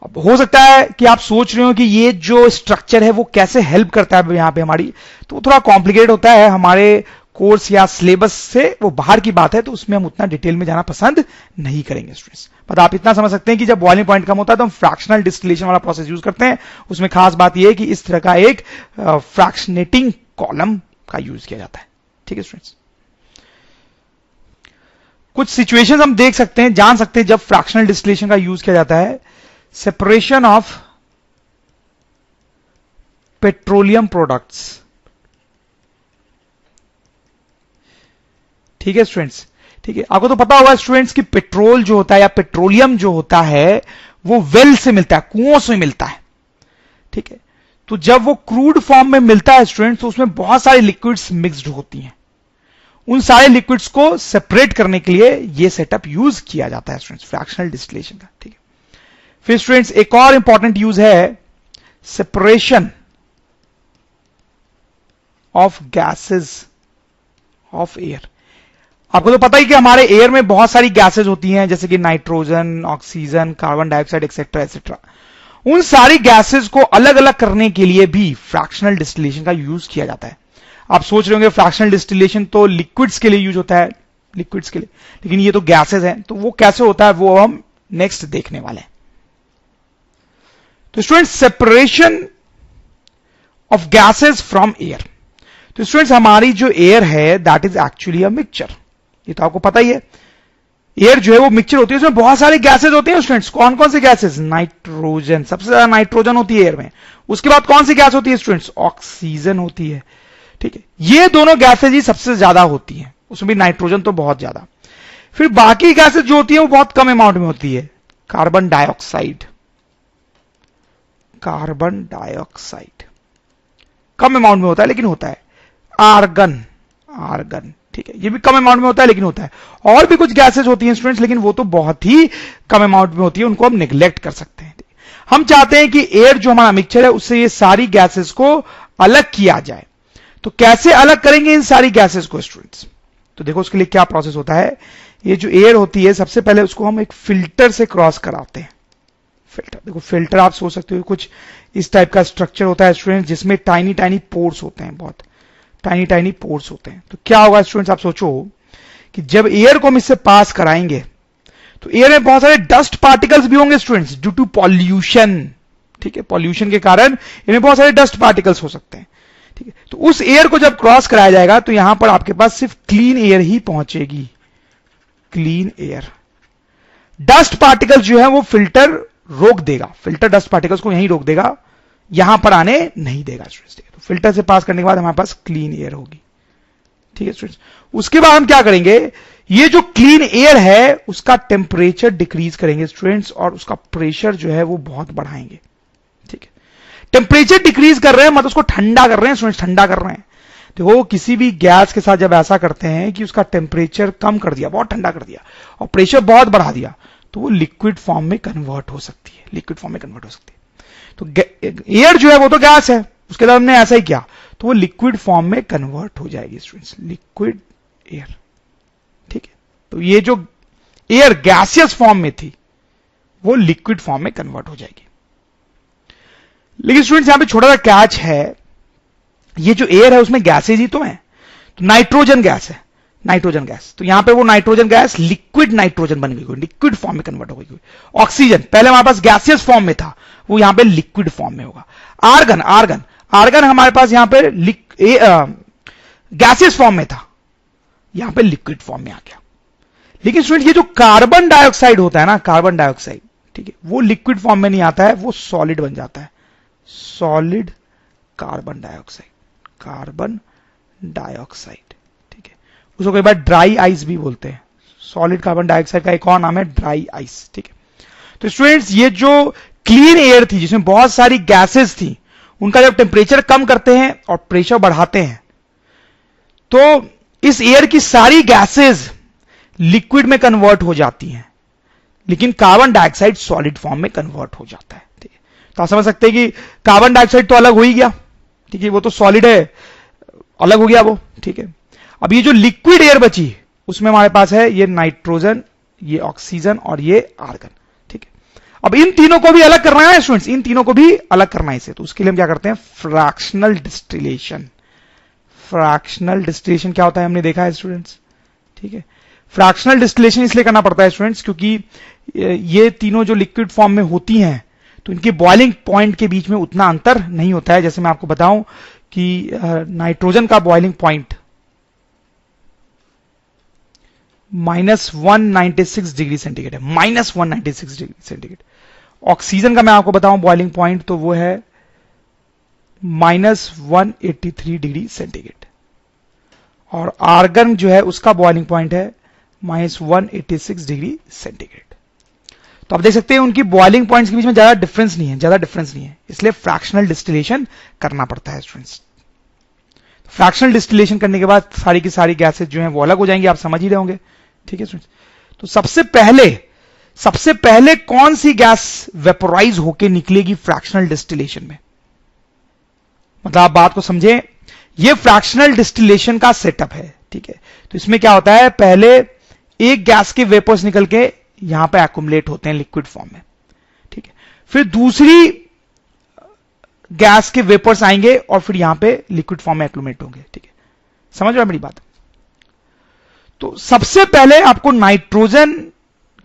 अब हो सकता है कि आप सोच रहे हो कि ये जो स्ट्रक्चर है वो कैसे हेल्प करता है यहां पे हमारी, तो थोड़ा कॉम्प्लिकेट होता है। हमारे कोर्स या सिलेबस से वो बाहर की बात है, तो उसमें हम उतना डिटेल में जाना पसंद नहीं करेंगे स्टूडेंट्स। पर आप इतना समझ सकते हैं कि जब बॉइलिंग पॉइंट कम होता है तो हम फ्रैक्शनल डिस्टिलेशन वाला प्रोसेस यूज करते हैं। उसमें खास बात यह है कि इस तरह का एक फ्रैक्शनेटिंग कॉलम का यूज किया जाता है। ठीक है स्टूडेंट्स, कुछ सिचुएशंस हम देख सकते हैं, जान सकते हैं जब फ्रैक्शनल डिस्टिलेशन का यूज किया जाता है। Separation of petroleum products. ठीक है स्टूडेंट्स, ठीक है, आपको तो पता होगा स्टूडेंट्स कि पेट्रोल जो होता है या पेट्रोलियम जो होता है वो वेल से मिलता है, कुओं से मिलता है। ठीक है, तो जब वो क्रूड फॉर्म में मिलता है स्टूडेंट्स, तो उसमें बहुत सारी लिक्विड्स मिक्स्ड होती हैं। उन सारे लिक्विड्स को सेपरेट करने के लिए ये सेटअप यूज किया जाता है स्टूडेंट्स, फ्रैक्शनल डिस्टिलेशन का। ठीक है, फिर स्टूडेंट्स एक और इंपॉर्टेंट यूज है separation of gases of air. आपको तो पता ही कि हमारे एयर में बहुत सारी गैसेस होती हैं, जैसे कि nitrogen, oxygen, carbon dioxide etcetera etcetera. उन सारी गैसेस को अलग अलग करने के लिए भी फ्रैक्शनल डिस्टिलेशन का यूज किया जाता है। आप सोच रहे होंगे फ्रैक्शनल डिस्टिलेशन तो लिक्विड्स के लिए यूज होता है, लिक्विड्स के लिए, लेकिन ये तो गैसेस हैं, तो वो कैसे होता है वो हम नेक्स्ट देखने वाले हैं। तो students, separation of gases from air. तो स्टूडेंट्स, हमारी जो एयर है that is actually a mixture, ये तो आपको पता ही है। एयर जो है वो मिक्सचर होती है, उसमें बहुत सारे गैसेस होते हैं स्टूडेंट्स। कौन कौन से गैसेस? नाइट्रोजन, सबसे ज्यादा नाइट्रोजन होती है एयर में। उसके बाद कौन सी गैस होती है स्टूडेंट्स? ऑक्सीजन होती है। ठीक है, ये दोनों गैसेज ही सबसे ज्यादा होती हैं, उसमें भी नाइट्रोजन तो बहुत ज्यादा। फिर बाकी गैसेज जो होती है वो बहुत कम अमाउंट में होती है। कार्बन डाइऑक्साइड, कार्बन डाइऑक्साइड कम अमाउंट में होता है लेकिन होता है। आर्गन, आर्गन, ठीक है, ये भी कम अमाउंट में होता है लेकिन होता है। और भी कुछ गैसेज होती हैं स्टूडेंट्स, लेकिन वो तो बहुत ही कम अमाउंट में होती है, उनको हम निग्लेक्ट कर सकते हैं। हम चाहते हैं कि एयर जो हमारा मिक्सचर है उससे ये सारी गैसेज को अलग किया जाए। तो कैसे अलग करेंगे इन सारी गैसेस को स्टूडेंट्स? तो देखो उसके लिए क्या प्रोसेस होता है। ये जो एयर होती है, सबसे पहले उसको हम एक फिल्टर से क्रॉस कराते हैं। फिल्टर, देखो फिल्टर आप सोच सकते हो कुछ इस टाइप का स्ट्रक्चर होता है स्टूडेंट्स, जिसमें टाइनी टाइनी पोर्स होते हैं, बहुत टाइनी टाइनी पोर्स होते हैं। तो क्या होगा स्टूडेंट्स, आप सोचो कि जब एयर को हम इससे पास कराएंगे तो एयर में बहुत सारे डस्ट पार्टिकल्स भी होंगे स्टूडेंट्स, ड्यू टू पॉल्यूशन। ठीक है, पॉल्यूशन के कारण इनमें बहुत सारे डस्ट पार्टिकल्स हो सकते हैं। ठीक है, तो उस एयर को जब क्रॉस कराया जाएगा तो यहां पर आपके पास सिर्फ क्लीन एयर ही पहुंचेगी, क्लीन एयर। डस्ट पार्टिकल्स जो है वो फिल्टर रोक देगा, फिल्टर डस्ट पार्टिकल्स को यहीं रोक देगा, यहां पर आने नहीं देगा स्टूडेंट्स। तो फिल्टर से पास करने के बाद हमारे पास क्लीन एयर होगी। ठीक है स्टूडेंट्स, उसके बाद हम क्या करेंगे, ये जो क्लीन एयर है उसका टेम्परेचर डिक्रीज करेंगे स्टूडेंट्स, और उसका प्रेशर जो है वो बहुत बढ़ाएंगे। ठीक है, टेम्परेचर डिक्रीज कर रहे हैं मतलब उसको ठंडा कर रहे हैं स्टूडेंट्स, ठंडा कर रहे हैं। देखो किसी भी गैस के साथ जब ऐसा करते हैं कि उसका टेम्परेचर कम कर दिया, बहुत ठंडा कर दिया, और प्रेशर बहुत बढ़ा दिया, तो वो लिक्विड फॉर्म में कन्वर्ट हो सकती है, लिक्विड फॉर्म में कन्वर्ट हो सकती है। तो एयर जो है वो तो गैस है, उसके बाद हमने ऐसा ही किया तो वो लिक्विड फॉर्म में कन्वर्ट हो जाएगी स्टूडेंट्स, लिक्विड एयर। ठीक है, तो ये जो एयर गैसियस फॉर्म में थी वो लिक्विड फॉर्म में कन्वर्ट हो जाएगी। लेकिन स्टूडेंट्स यहां पे छोटा सा कैच है, ये जो एयर है उसमें गैसेज ही तो है। तो नाइट्रोजन गैस है, नाइट्रोजन गैस, तो यहां पे वो नाइट्रोजन गैस लिक्विड नाइट्रोजन बन गई, लिक्विड फॉर्म में कन्वर्ट हो गई। ऑक्सीजन पहले हमारे पास गैसियस फॉर्म में था, वो यहां पे लिक्विड फॉर्म में होगा। आर्गन, आर्गन, आर्गन हमारे पास यहां पे गैसियस फॉर्म में था, यहां पे लिक्विड फॉर्म में आ गया। लेकिन स्टूडेंट ये जो कार्बन डाइऑक्साइड होता है ना, कार्बन डाइऑक्साइड, ठीक है, वो लिक्विड फॉर्म में नहीं आता है, वो सॉलिड बन जाता है, solid carbon dioxide, carbon dioxide. ठीक है, उसको कई बार ड्राई आइस भी बोलते हैं। सॉलिड कार्बन डाइऑक्साइड का एक और नाम है ड्राई आइस। ठीक है, तो स्टूडेंट्स ये जो क्लीन एयर थी जिसमें बहुत सारी गैसेस थी, उनका जब टेम्परेचर कम करते हैं और प्रेशर बढ़ाते हैं तो इस एयर की सारी गैसेस लिक्विड में कन्वर्ट हो जाती हैं, लेकिन कार्बन डाइऑक्साइड सॉलिड फॉर्म में कन्वर्ट हो जाता है। ठीक है, तो आप समझ सकते हैं कि कार्बन डाइऑक्साइड तो अलग हो ही गया, ठीक है, वो तो सॉलिड है, अलग हो गया वो। ठीक है, अब ये जो लिक्विड एयर बची उसमें हमारे पास है ये नाइट्रोजन, ये ऑक्सीजन और ये आर्गन। ठीक है, अब इन तीनों को भी अलग करना है स्टूडेंट्स, इन तीनों को भी अलग करना है इसे, तो उसके लिए हम क्या करते हैं, फ्रैक्शनल डिस्टिलेशन, फ्रैक्शनल डिस्टिलेशन क्या होता है हमने देखा है स्टूडेंट्स, ठीक है। फ्रैक्शनल डिस्टिलेशन इसलिए करना पड़ता है स्टूडेंट्स क्योंकि ये तीनों जो लिक्विड फॉर्म में होती हैं तो इनके बॉइलिंग पॉइंट के बीच में उतना अंतर नहीं होता है। जैसे मैं आपको बताऊं कि नाइट्रोजन का बॉइलिंग पॉइंट -196 डिग्री सेंटीग्रेड है, -196 डिग्री सेंटीग्रेड। ऑक्सीजन का मैं आपको बताऊं बॉइलिंग पॉइंट तो वो है -183 डिग्री सेंटीग्रेड, और आर्गन जो है उसका बॉइलिंग पॉइंट है -186 डिग्री सेंटीग्रेड। तो आप देख सकते हैं उनकी बॉइलिंग पॉइंट्स के बीच में ज्यादा डिफरेंस नहीं है, इसलिए फ्रैक्शनल डिस्टिलेशन करना पड़ता है स्टूडेंट्स। फ्रैक्शनल डिस्टिलेशन करने के बाद सारी की सारी गैसेज जो हैं वो अलग हो जाएंगी, आप समझ ही रहे होंगे, ठीक है स्टूडेंट्स। तो सबसे पहले कौन सी गैस वेपोराइज होके निकलेगी फ्रैक्शनल डिस्टिलेशन में, मतलब आप बात को समझें, ये फ्रैक्शनल डिस्टिलेशन का सेटअप है, ठीक है। तो इसमें क्या होता है, पहले एक गैस के वेपर्स निकल के यहां पे एक्युमुलेट होते हैं लिक्विड फॉर्म में, ठीक है। फिर दूसरी गैस के वेपर्स आएंगे और फिर यहां पे लिक्विड फॉर्म में एक्युमुलेट होंगे, ठीक है। समझ रहे हैं मेरी बात? तो सबसे पहले आपको नाइट्रोजन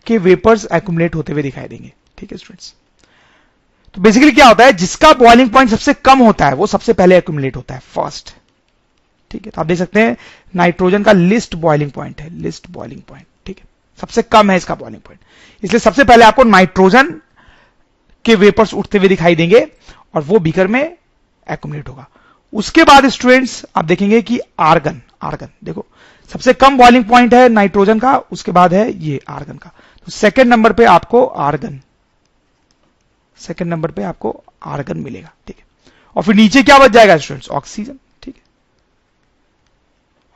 के वेपर्स एक्युमुलेट होते हुए दिखाई देंगे, ठीक है स्टूडेंट्स। तो बेसिकली क्या होता है, जिसका बॉइलिंग पॉइंट सबसे कम होता है वो सबसे पहले एक्युमुलेट होता है फर्स्ट, ठीक है। तो आप देख सकते हैं नाइट्रोजन का लिस्ट बॉइलिंग पॉइंट है, लिस्ट बॉइलिंग पॉइंट, ठीक है, सबसे कम है इसका बॉइलिंग पॉइंट, इसलिए सबसे पहले आपको नाइट्रोजन के वेपर्स उठते हुए दिखाई देंगे और वो बीकर में एक्युमुलेट होगा। उसके बाद स्टूडेंट्स आप देखेंगे कि आर्गन देखो सबसे कम बॉइलिंग पॉइंट है नाइट्रोजन का, उसके बाद है ये आर्गन का। तो सेकंड नंबर पे आपको आर्गन मिलेगा, ठीक है। और फिर नीचे क्या बच जाएगा स्टूडेंट्स, ऑक्सीजन, ठीक है,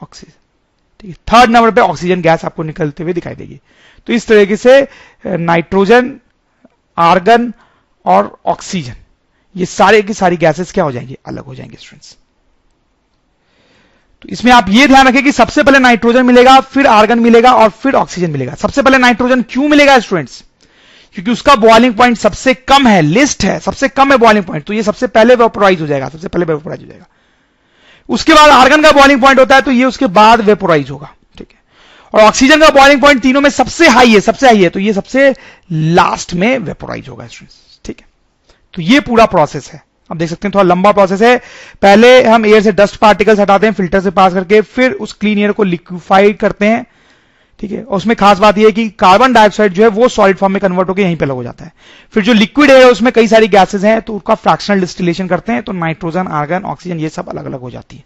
ऑक्सीजन, ठीक है। थर्ड नंबर पे ऑक्सीजन गैस आपको निकलते हुए दिखाई देगी। तो इस तरीके से नाइट्रोजन, आर्गन और ऑक्सीजन, ये सारे की सारी गैसेस क्या हो जाएंगी, अलग हो जाएंगे स्टूडेंट्स। तो इसमें आप ये ध्यान रखें कि सबसे पहले नाइट्रोजन मिलेगा, फिर आर्गन मिलेगा और फिर ऑक्सीजन मिलेगा। सबसे पहले नाइट्रोजन क्यों मिलेगा स्टूडेंट्स, क्योंकि उसका बॉइलिंग पॉइंट सबसे कम है, लिस्ट है, सबसे कम है बॉइलिंग पॉइंट, तो ये सबसे पहले वेपोराइज हो जाएगा, उसके बाद आर्गन का बॉइलिंग पॉइंट होता है तो ये उसके बाद वेपोराइज होगा, ठीक है। और ऑक्सीजन का बॉइलिंग पॉइंट तीनों में सबसे हाई है, तो ये सबसे लास्ट में वेपोराइज होगा स्टूडेंट्स, ठीक है। तो ये पूरा प्रोसेस है, आप देख सकते हैं थोड़ा लंबा प्रोसेस है। पहले हम एयर से डस्ट पार्टिकल्स हटाते हैं फिल्टर से पास करके, फिर उस क्लीन एयर को लिक्विफाइड करते हैं, ठीक है। और उसमें खास बात यह है कि कार्बन डाइऑक्साइड जो है वो सॉलिड फॉर्म में कन्वर्ट होकर यहीं पे अलग हो जाता है। फिर जो लिक्विड है उसमें कई सारी गैसेज हैं तो उसका फ्रैक्शनल डिस्टिलेशन करते हैं, तो नाइट्रोजन, आर्गन, ऑक्सीजन ये सब अलग अलग हो जाती है,